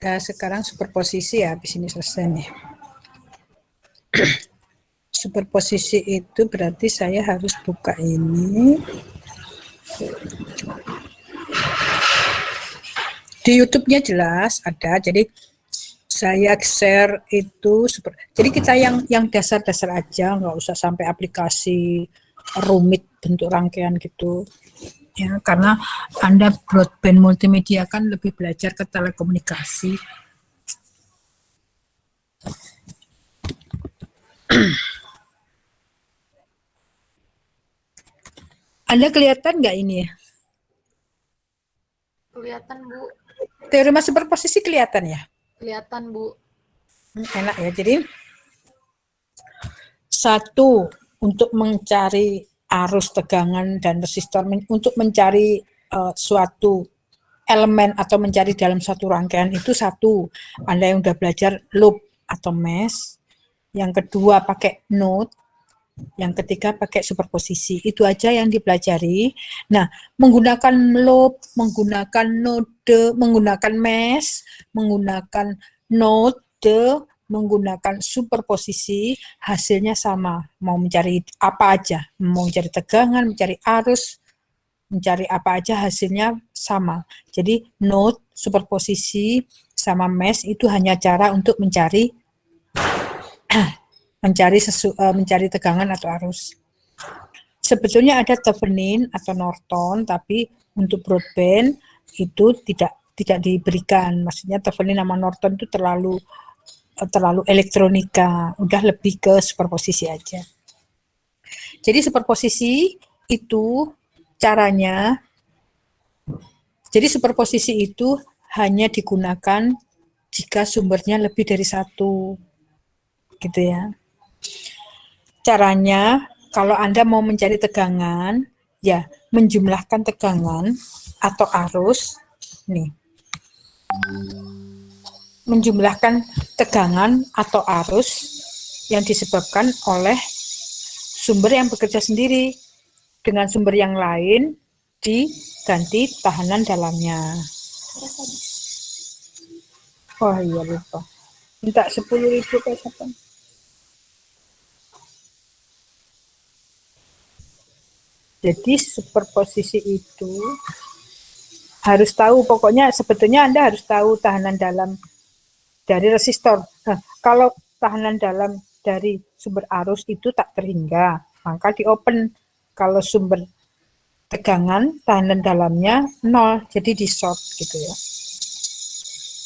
Nah, sekarang superposisi ya, habis ini selesai nih. Superposisi itu berarti saya harus buka ini. Di YouTube-nya jelas ada, jadi saya share itu jadi kita yang dasar-dasar aja, nggak usah sampai aplikasi rumit bentuk rangkaian gitu ya, karena Anda broadband multimedia kan lebih belajar ke telekomunikasi. Anda kelihatan nggak ini ya? Kelihatan, Bu. Teorema superposisi kelihatan ya? Kelihatan, Bu. Enak ya, jadi satu, untuk mencari arus tegangan dan resistor, untuk mencari suatu elemen atau mencari dalam satu rangkaian itu satu, Anda yang udah belajar loop atau mesh, yang kedua pakai node, yang ketiga pakai superposisi. Itu aja yang dipelajari. Nah, menggunakan loop, menggunakan node, menggunakan mesh, menggunakan node, menggunakan superposisi, hasilnya sama. Mau mencari apa aja, mau mencari tegangan, mencari arus, mencari apa aja, hasilnya sama. Jadi node, superposisi, sama mesh itu hanya cara untuk mencari mencari tegangan atau arus. Sebetulnya ada Thevenin atau Norton, tapi untuk broadband itu tidak diberikan. Maksudnya Thevenin sama Norton itu terlalu elektronika, udah lebih ke superposisi aja. Jadi superposisi itu caranya, jadi superposisi itu hanya digunakan jika sumbernya lebih dari satu, gitu ya. Caranya, kalau Anda mau mencari tegangan, ya menjumlahkan tegangan atau arus, nih. Menjumlahkan tegangan atau arus yang disebabkan oleh sumber yang bekerja sendiri dengan sumber yang lain diganti tahanan dalamnya. Oh iya, lupa. Minta 10.000 ke siapa? Jadi superposisi itu harus tahu, pokoknya sebetulnya Anda harus tahu tahanan dalam dari resistor. Nah, kalau tahanan dalam dari sumber arus itu tak terhingga, maka di open. Kalau sumber tegangan, tahanan dalamnya 0, jadi di short gitu ya.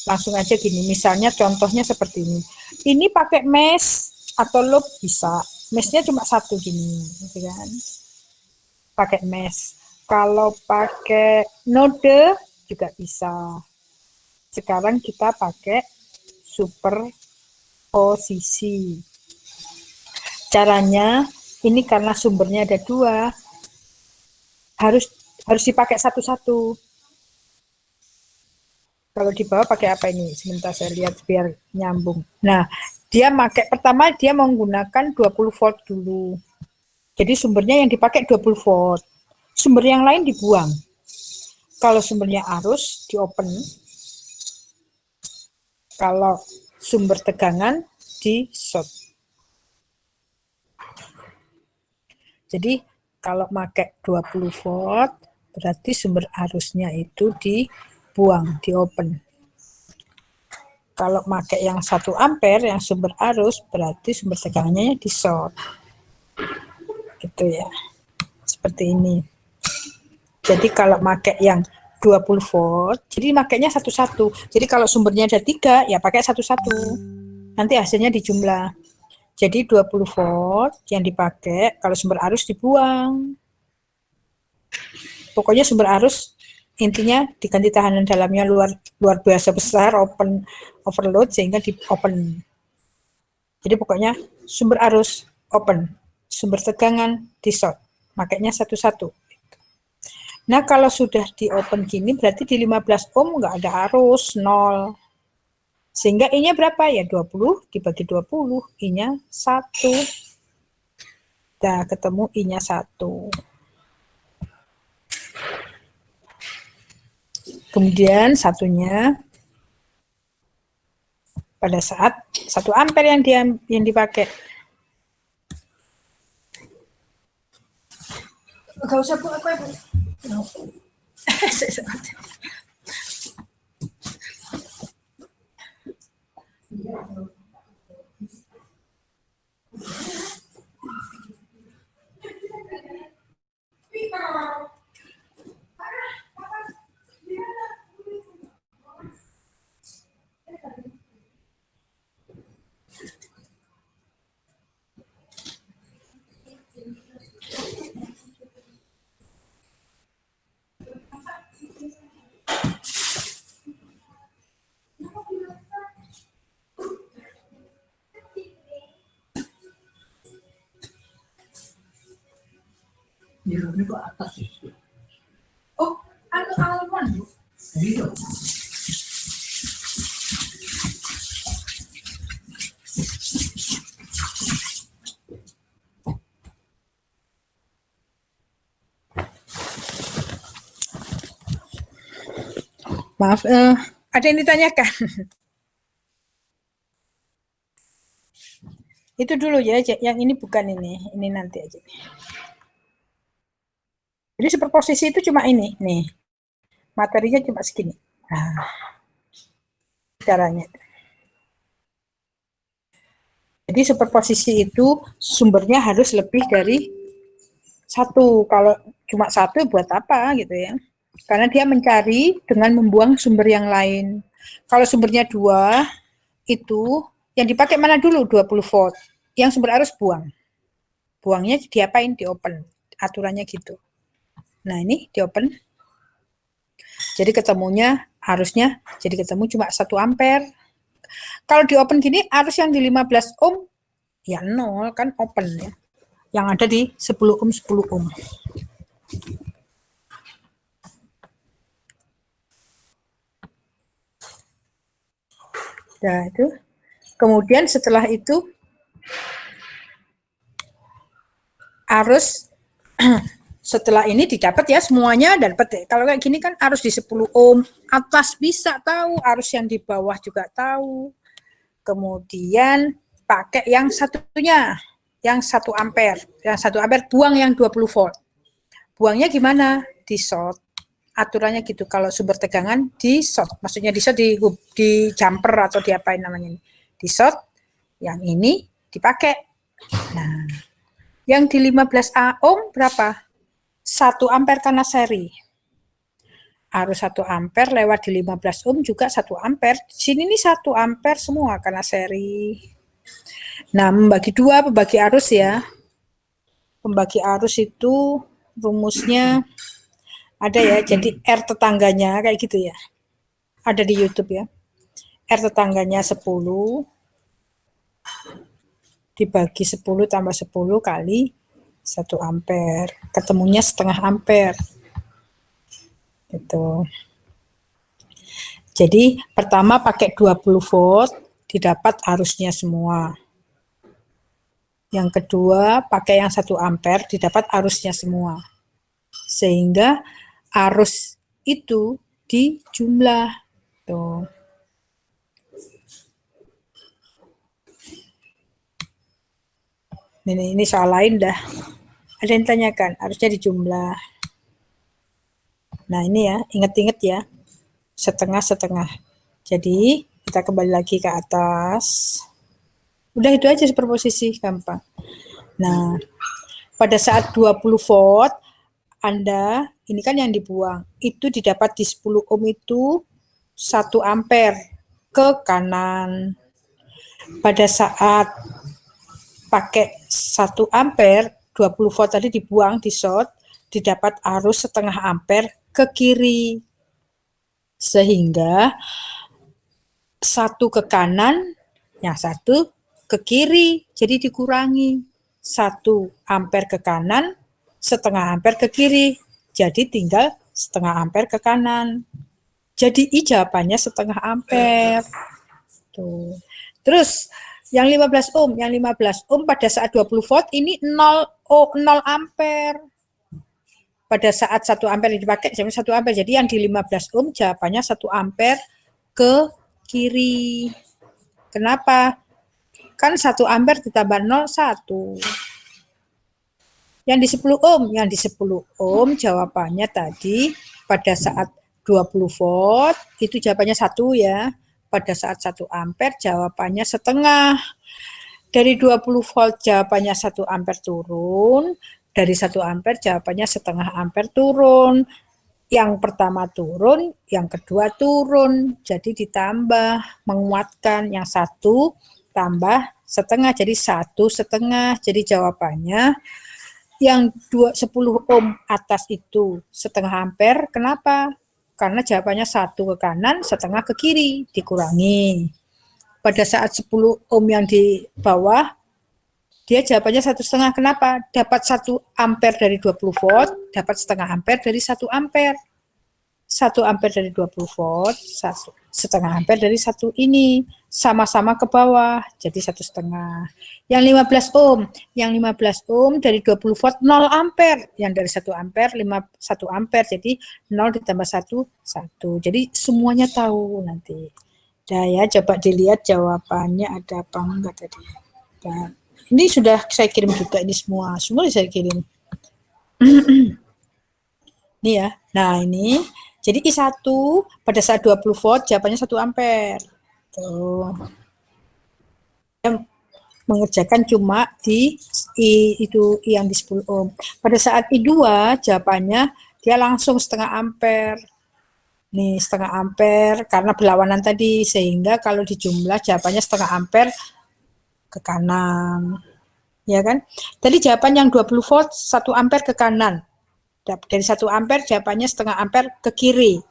Langsung aja gini, misalnya contohnya seperti ini. Ini pakai mesh atau loop bisa. Meshnya cuma satu gini, gitu kan. Pakai mesh. Kalau pakai node juga bisa. Sekarang kita pakai superposisi. Caranya ini karena sumbernya ada dua, harus dipakai satu-satu. Kalau di bawah pakai apa ini? Sebentar saya lihat biar nyambung. Nah, dia pakai pertama dia menggunakan 20 volt dulu. Jadi sumbernya yang dipakai 20 volt. Sumber yang lain dibuang. Kalau sumbernya arus di open. Kalau sumber tegangan di short. Jadi kalau pakai 20 volt berarti sumber arusnya itu dibuang, di open. Kalau pakai yang 1 ampere yang sumber arus berarti sumber tegangannya di short. Gitu ya. Seperti ini. Jadi kalau pakai yang 20 volt, jadi makainya satu-satu. Jadi kalau sumbernya ada 3, ya pakai satu-satu. Nanti hasilnya dijumlah. Jadi 20 volt yang dipakai, kalau sumber arus dibuang. Pokoknya sumber arus intinya diganti tahanan dalamnya luar biasa besar, open overload sehingga di open. Jadi pokoknya sumber arus open, sumber tegangan di short. Makanya satu-satu. Nah, kalau sudah di open gini berarti di 15 ohm nggak ada arus, 0. Sehingga I-nya berapa? Ya 20 dibagi 20, I-nya 1. Nah, ketemu I-nya 1. Kemudian satunya pada saat 1 ampere yang dipakai. Enggak usah Bu, aku Bu. No. Ini kok atas ya? Oh, almond. Iya. Maaf, ada yang ditanyakan? Itu dulu ya, yang ini bukan ini nanti aja. Jadi superposisi itu cuma ini, nih. Materinya cuma segini. Nah, caranya. Jadi superposisi itu sumbernya harus lebih dari 1. Kalau cuma 1 buat apa gitu ya. Karena dia mencari dengan membuang sumber yang lain. Kalau sumbernya 2, itu yang dipakai mana dulu? 20 volt. Yang sumber arus buang. Buangnya diapain? Di open. Aturannya gitu. Nah, ini di open. Jadi ketemunya harusnya jadi ketemu cuma 1 ampere. Kalau di open gini arus yang di 15 ohm ya 0 kan open ya. Yang ada di 10 ohm 10 ohm. Nah, itu. Kemudian setelah itu arus setelah ini didapat ya semuanya dapat ya. Kalau kayak gini kan arus di 10 ohm atas bisa tahu, arus yang di bawah juga tahu. Kemudian pakai yang satunya, yang 1 ampere. Yang 1 ampere buang yang 20 volt. Buangnya gimana? Di short. Aturannya gitu. Kalau sumber tegangan di short, maksudnya di short di jumper atau diapain namanya ini. Di short, yang ini dipakai. Nah, yang di 15 ohm berapa? 1 ampere karena seri. Arus 1 ampere lewat di 15 ohm juga 1 ampere. Di sini nih 1 ampere semua karena seri. Nah, membagi 2 pembagi arus ya. Pembagi arus itu rumusnya ada ya, jadi R tetangganya kayak gitu ya. Ada di YouTube ya. R tetangganya 10 dibagi 10 tambah 10 kali 1 ampere. Ketemunya setengah ampere. Gitu. Jadi pertama pakai 20 volt didapat arusnya semua. Yang kedua, pakai yang 1 ampere didapat arusnya semua. Sehingga arus itu dijumlah. Tuh. Ini soal lain dah. Ada yang tanyakan, harusnya dijumlah. Nah ini ya, ingat-ingat ya. Setengah-setengah. Jadi kita kembali lagi ke atas. Udah itu aja superposisi, gampang. Nah, pada saat 20 volt, Anda, ini kan yang dibuang, itu didapat di 10 ohm itu 1 ampere ke kanan. Pada saat pakai 1 ampere, 20 volt tadi dibuang, di short, didapat arus setengah ampere ke kiri. Sehingga 1 ke kanan, yang 1 ke kiri, jadi dikurangi 1 ampere ke kanan, setengah ampere ke kiri, jadi tinggal setengah ampere ke kanan. Jadi I jawabannya setengah ampere. Tuh. Terus yang 15 ohm, pada saat 20 volt ini 0 ampere. Pada saat 1 ampere dipakai, 1 ampere. Jadi yang di 15 ohm jawabannya 1 ampere ke kiri. Kenapa? Kan 1 ampere ditambah 0, 1. Yang di 10 ohm jawabannya tadi pada saat 20 volt itu jawabannya 1 ya. Pada saat 1 ampere jawabannya setengah. Dari 20 volt jawabannya 1 ampere turun. Dari 1 ampere jawabannya setengah ampere turun. Yang pertama turun, yang kedua turun. Jadi ditambah, menguatkan. Yang 1 tambah setengah, jadi 1,5. Jadi jawabannya yang 10 ohm atas itu setengah ampere. Kenapa? Karena jawabannya 1 ke kanan, setengah ke kiri, dikurangi. Pada saat 10 ohm yang di bawah, dia jawabannya 1,5. Kenapa? Dapat 1 ampere dari 20 volt, dapat setengah ampere dari 1 ampere. 1 ampere dari 20 volt, setengah ampere dari 1 ini. Sama-sama ke bawah, jadi 1,5. Yang 15 ohm dari 20 volt 0 ampere. Yang dari 1 ampere 1 ampere, jadi 0 ditambah 1, 1. Jadi semuanya tahu nanti. Nah ya, coba dilihat jawabannya ada apa enggak tadi. Nah, ini sudah saya kirim juga ini semua saya kirim. Ini ya. Nah, ini jadi I1 pada saat 20 volt jawabannya 1 ampere. Tuh. Yang mengerjakan cuma di itu yang di 10 ohm. Pada saat I2 jawabannya dia langsung setengah ampere. Nih setengah ampere karena berlawanan tadi, sehingga kalau dijumlah jawabannya setengah ampere ke kanan. Ya kan? Tadi jawaban yang 20 volt 1 ampere ke kanan. Dari 1 ampere jawabannya setengah ampere ke kiri.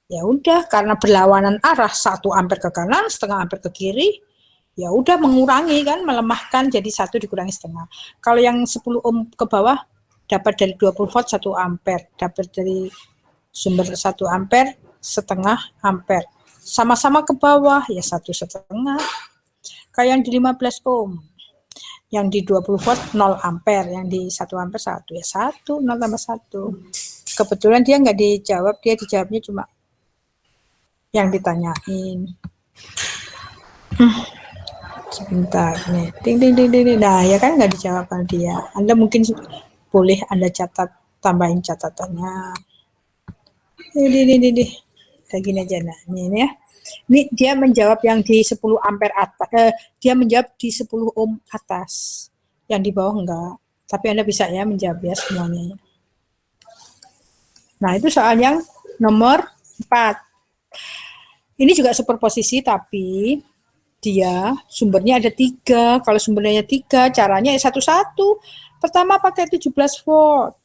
Ya udah, karena berlawanan arah 1 ampere ke kanan, setengah ampere ke kiri, ya udah mengurangi kan, melemahkan, jadi 1 dikurangi setengah. Kalau yang 10 ohm ke bawah dapat dari 20 volt 1 ampere, dapat dari sumber 1 ampere, setengah ampere. Sama-sama ke bawah, ya 1,5. Kayak yang di 15 ohm. Yang di 20 volt 0 ampere, yang di 1 ampere 1, ya 1, 0 tambah 1. Kebetulan dia nggak dijawab, dia dijawabnya cuma yang ditanyain. Sebentar nih, ding ding ding ding. Nah ya kan nggak dijawab dia. Anda mungkin boleh Anda catat, tambahin catatannya. Ini kayak gini aja. Nah ini ya. Ini dia menjawab yang di 10 ampere atas. Dia menjawab di 10 ohm atas. Yang di bawah enggak. Tapi Anda bisa ya menjawab ya semuanya. Nah itu soal yang nomor 4. Ini juga superposisi tapi dia sumbernya ada 3. Kalau sumbernya 3, caranya ya satu-satu. Pertama pakai 17 volt.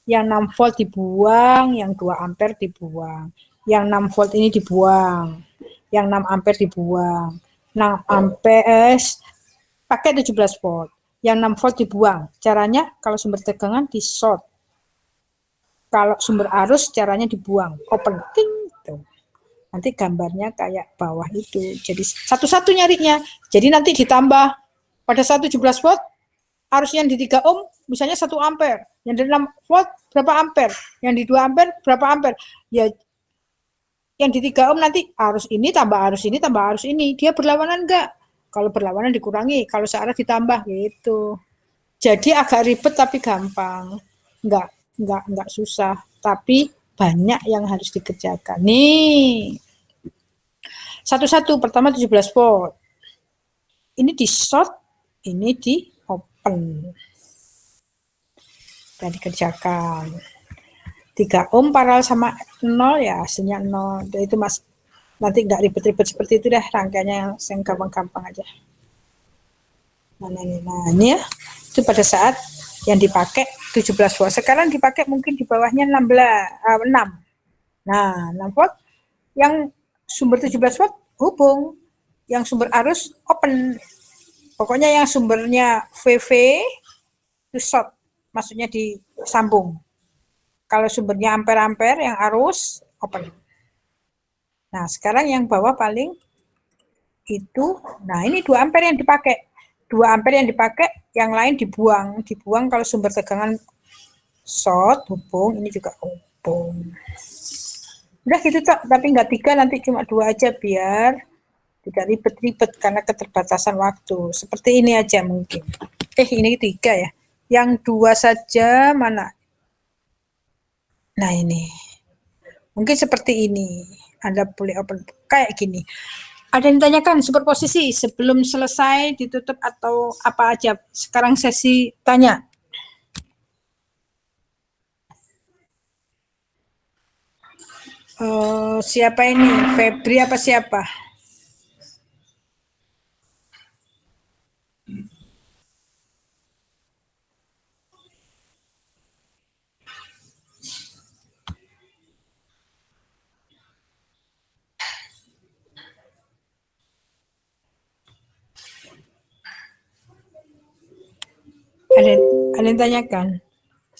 Yang 6 volt dibuang, yang 2 ampere dibuang. Yang 6 volt ini dibuang. Yang 6 ampere dibuang. 6 ampere pakai 17 volt. Yang 6 volt dibuang. Caranya kalau sumber tegangan di short. Kalau sumber arus caranya dibuang. Open. Ting. Tuh. Nanti gambarnya kayak bawah itu. Jadi satu-satu nyarinya. Jadi nanti ditambah Pada saat 17 volt, arus yang di 3 ohm misalnya 1 ampere, yang di 6 volt berapa ampere, yang di 2 ampere berapa ampere. Ya, yang di 3 ohm nanti arus ini tambah arus ini tambah arus ini. Dia berlawanan enggak? Kalau berlawanan dikurangi, kalau searah ditambah gitu. Jadi agak ribet tapi gampang. Enggak susah, tapi banyak yang harus dikerjakan. Nih. Satu-satu, pertama 17 volt. Ini di short, ini di open. Dan dikerjakan. 3 ohm paralel sama 0 ya hasilnya 0. Itu Mas, nanti nggak ribet-ribet seperti itu deh, rangkaiannya yang gampang-gampang aja. Nah ini ya, itu pada saat yang dipakai 17 volt. Sekarang dipakai mungkin di bawahnya 6. Nah, 6 volt yang sumber 17 volt hubung, yang sumber arus open. Pokoknya yang sumbernya VV itu short, maksudnya disambung. Kalau sumbernya ampere-ampere yang arus open. Nah, sekarang yang bawah paling itu, nah ini 2 ampere yang dipakai. 2 ampere yang dipakai, yang lain dibuang. Dibuang kalau sumber tegangan short, hubung, ini juga hubung. Udah gitu Tok, tapi nggak 3, nanti cuma 2 aja biar tidak ribet-ribet karena keterbatasan waktu. Seperti ini aja mungkin. Ini 3 ya. Yang 2 saja mana? Nah ini. Mungkin seperti ini. Anda boleh open kayak gini. Ada yang tanyakan superposisi sebelum selesai ditutup atau apa aja? Sekarang sesi tanya. Siapa ini? Febri apa siapa? Ada yang tanyakan.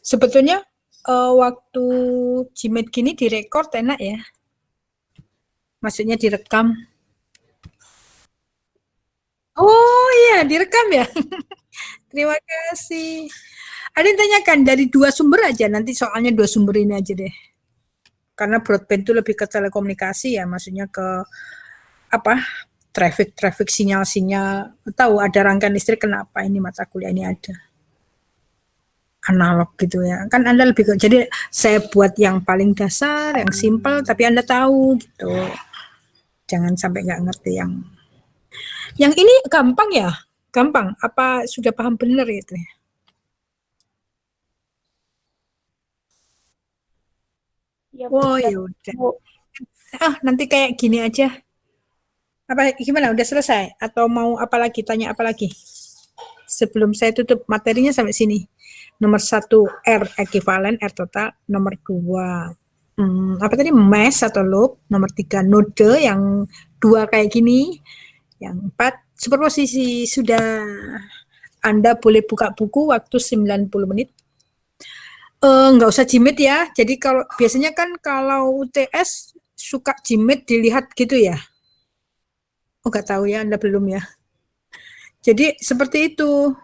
Sebetulnya waktu Gmail gini direkord enak ya? Maksudnya direkam. Oh iya, direkam ya. Terima kasih. Ada yang tanyakan dari 2 sumber aja, nanti soalnya 2 sumber ini aja deh. Karena broadband itu lebih ke telekomunikasi ya, maksudnya ke apa? Traffic sinyal-sinyal. Tahu ada rangkaian listrik, kenapa ini mata kuliah ini ada analog gitu ya. Kan Anda lebih ke, jadi saya buat yang paling dasar, yang simple, tapi Anda tahu gitu. Jangan sampai nggak ngerti yang ini gampang ya? Gampang? Apa sudah paham benar itu ya? Oh ya udah. Nanti kayak gini aja. Apa gimana? Udah selesai? Atau mau apa lagi? Tanya apa lagi? Sebelum saya tutup materinya sampai sini. Nomor 1 R ekivalen, R total. Nomor 2 apa tadi? Mesh atau loop. Nomor 3 node yang 2 kayak gini. Yang 4 superposisi. Sudah. Anda boleh buka buku waktu 90 menit. Nggak usah jimit ya. Jadi kalau biasanya kan kalau UTS suka jimit dilihat gitu ya. Oh nggak tahu ya, Anda belum ya. Jadi seperti itu.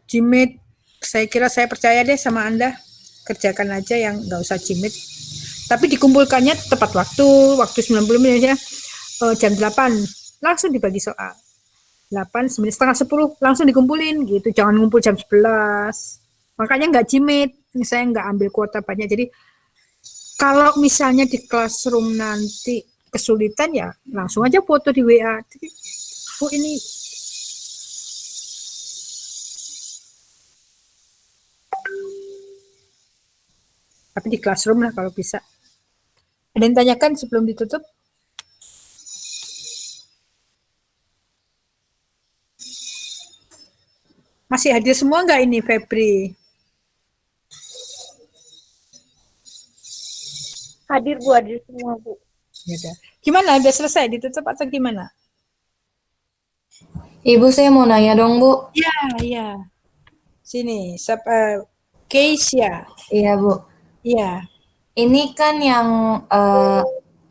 Jimit, saya kira saya percaya deh sama Anda. Kerjakan aja yang nggak usah jimit. Tapi dikumpulkannya tepat waktu 90 menit ya. Jam 8 langsung dibagi soal. 8, 9, setengah 10 langsung dikumpulin gitu. Jangan ngumpul jam 11. Makanya nggak jimit. Saya nggak ambil kuota banyak. Jadi kalau misalnya di classroom nanti kesulitan ya langsung aja foto di WA. Bu ini tapi di classroom lah kalau bisa. Ada yang tanyakan sebelum ditutup? Masih hadir semua nggak ini Febri? Hadir Bu, hadir semua Bu. Ya, gimana? Udah selesai ditutup atau gimana? Ibu, saya mau nanya dong, Bu. Iya. Sini, siapa? Keisha. Iya, Bu. Iya. Ini kan yang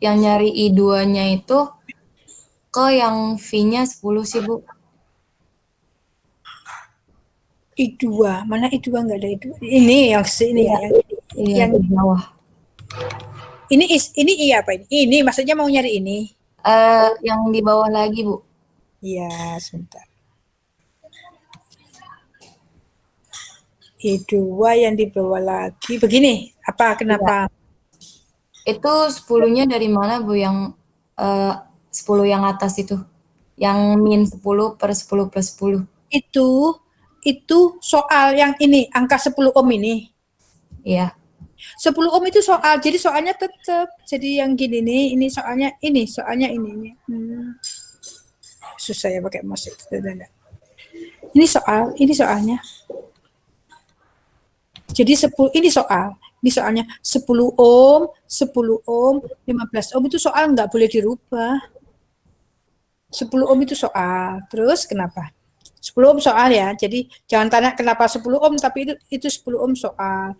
nyari I2-nya itu kok yang V-nya 10 sih, Bu? I2, mana I2 nggak ada I2. Ini yang sini Iya. ya, Iya, yang di bawah. ini iya apa ini? Ini maksudnya mau nyari ini. Yang di bawah lagi, Bu. Iya, sebentar. I2 yang di bawah lagi. Begini, apa kenapa? Itu 10-nya dari mana, Bu, yang 10 yang atas itu? Yang min 10 per 10 plus 10. Itu soal yang ini, angka 10 ohm ini. Iya. 10 ohm itu soal, jadi soalnya tetap. Jadi yang gini nih, ini soalnya ini. Susah ya pakai mouse itu. Ini soalnya. Jadi ini soalnya 10 ohm, 15 ohm itu soal nggak boleh dirubah. 10 ohm itu soal. Terus kenapa? 10 ohm soal ya. Jadi jangan tanya kenapa 10 ohm, tapi itu 10 ohm soal.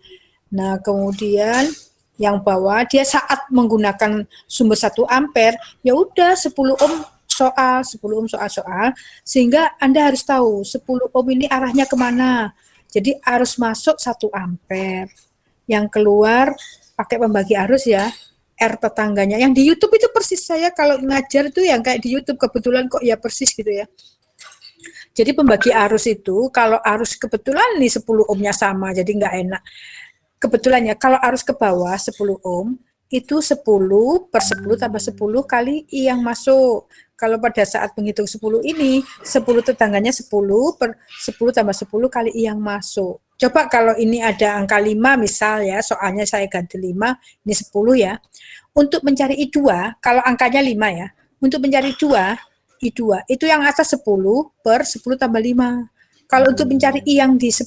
Nah, kemudian yang bawah dia saat menggunakan sumber 1 ampere, ya udah 10 ohm soal, 10 ohm soal, sehingga Anda harus tahu 10 ohm ini arahnya kemana. Jadi arus masuk 1 ampere, yang keluar pakai pembagi arus ya, R tetangganya. Yang di YouTube itu persis, saya kalau ngajar itu yang kayak di YouTube, kebetulan kok ya persis gitu ya. Jadi pembagi arus itu, kalau arus kebetulan nih 10 ohmnya sama, jadi nggak enak. Kebetulan ya, kalau arus ke bawah 10 ohm, itu 10 per 10 tambah 10 kali I yang masuk. Kalau pada saat menghitung 10 ini, 10 tetangganya 10 per 10 tambah 10 kali I yang masuk. Coba kalau ini ada angka 5 misal ya, soalnya saya ganti 5, ini 10 ya. Untuk mencari I2, kalau angkanya 5 ya, untuk mencari I2, itu yang atas 10 per 10 tambah 5. Kalau untuk mencari I yang di 10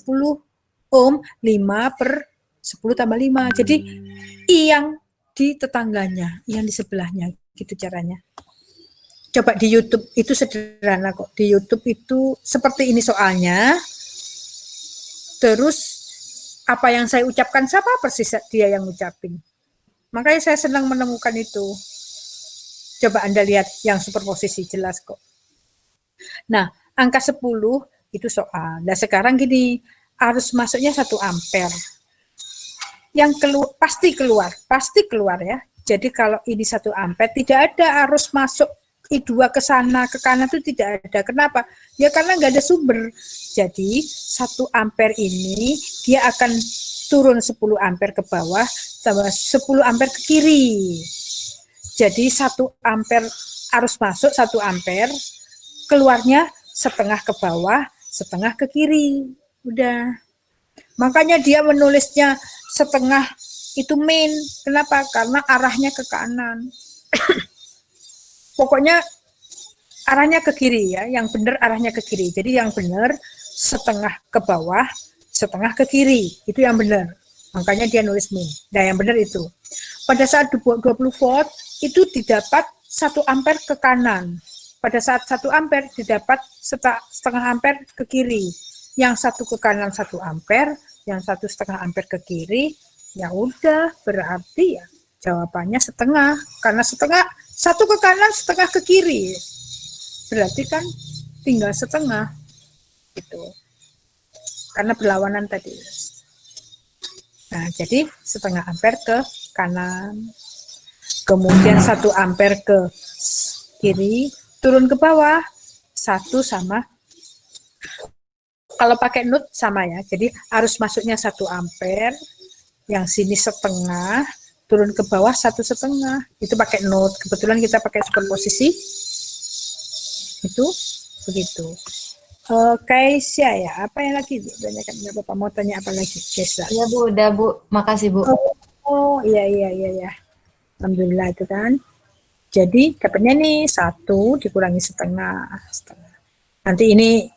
ohm, 5 per 10 tambah 5. Jadi I yang di tetangganya, I yang di sebelahnya, gitu caranya. Coba di YouTube itu sederhana kok. Di YouTube itu seperti ini soalnya. Terus apa yang saya ucapkan sama persis dia yang ucapin. Makanya saya senang menemukan itu. Coba Anda lihat yang superposisi, jelas kok. Nah, angka 10 itu soal. Nah, sekarang gini, arus masuknya 1 ampere. Yang pasti keluar ya. Jadi kalau ini 1 ampere, tidak ada arus masuk I2 ke sana, ke kanan itu tidak ada. Kenapa? Ya karena nggak ada sumber. Jadi 1 ampere ini dia akan turun 10 ampere ke bawah, tambah 10 ampere ke kiri. Jadi 1 ampere arus masuk 1 ampere, keluarnya setengah ke bawah, setengah ke kiri. Udah. Makanya dia menulisnya setengah itu min. Kenapa? Karena arahnya ke kanan. Pokoknya arahnya ke kiri ya, yang benar arahnya ke kiri. Jadi yang benar setengah ke bawah, setengah ke kiri. Itu yang benar. Makanya dia nulis min. Nah, yang benar itu. Pada saat 20 volt itu didapat 1 ampere ke kanan. Pada saat 1 ampere didapat setengah ampere ke kiri. Yang satu ke kanan 1 ampere, yang satu setengah ampere ke kiri. Ya udah, berarti ya jawabannya setengah. Karena setengah, satu ke kanan, setengah ke kiri. Berarti kan tinggal setengah. Gitu. Karena berlawanan tadi. Nah, jadi setengah ampere ke kanan. Kemudian 1 ampere ke kiri, turun ke bawah. 1 sama, kalau pakai nut sama ya. Jadi arus masuknya 1 ampere, yang sini setengah, turun ke bawah 1,5. Itu pakai nut. Kebetulan kita pakai superposisi. Itu begitu. Kaisya ya, apa yang lagi? Banyak kan Bapak mau tanya apa lagi, Kaisya? Iya, Bu, udah, Bu. Makasih, Bu. Oh, iya. Alhamdulillah itu kan. Jadi dapatnya nih 1 dikurangi setengah. Nanti ini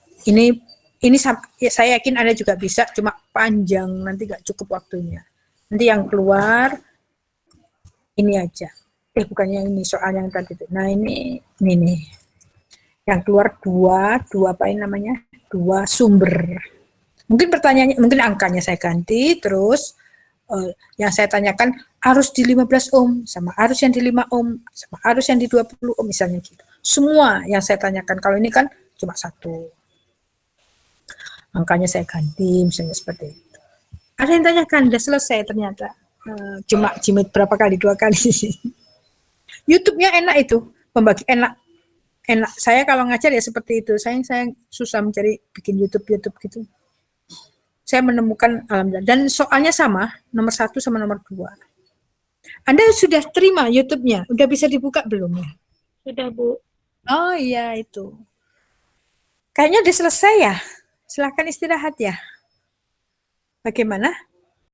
ya, saya yakin Anda juga bisa, cuma panjang, nanti gak cukup waktunya. Nanti yang keluar ini aja. Bukannya ini soal yang tadi. Nah, ini nih. Yang keluar dua apa ini namanya? 2 sumber. Mungkin pertanyaannya, mungkin angkanya saya ganti, terus yang saya tanyakan arus di 15 ohm sama arus yang di 5 ohm sama arus yang di 20 ohm misalnya gitu. Semua yang saya tanyakan. Kalau ini kan cuma 1. angkanya saya ganti, misalnya seperti itu. Ada yang tanyakan, udah selesai ternyata. Cuma jimit berapa kali, 2 kali. YouTube-nya enak itu, membagi enak. Saya kalau ngajar ya seperti itu. Saya susah mencari bikin YouTube gitu. Saya menemukan alhamdulillah. Dan soalnya sama, nomor 1 sama nomor 2. Anda sudah terima YouTube-nya? Udah bisa dibuka belum ya? Sudah, Bu. Oh iya itu. Kayaknya udah selesai ya. Silahkan istirahat ya. Bagaimana?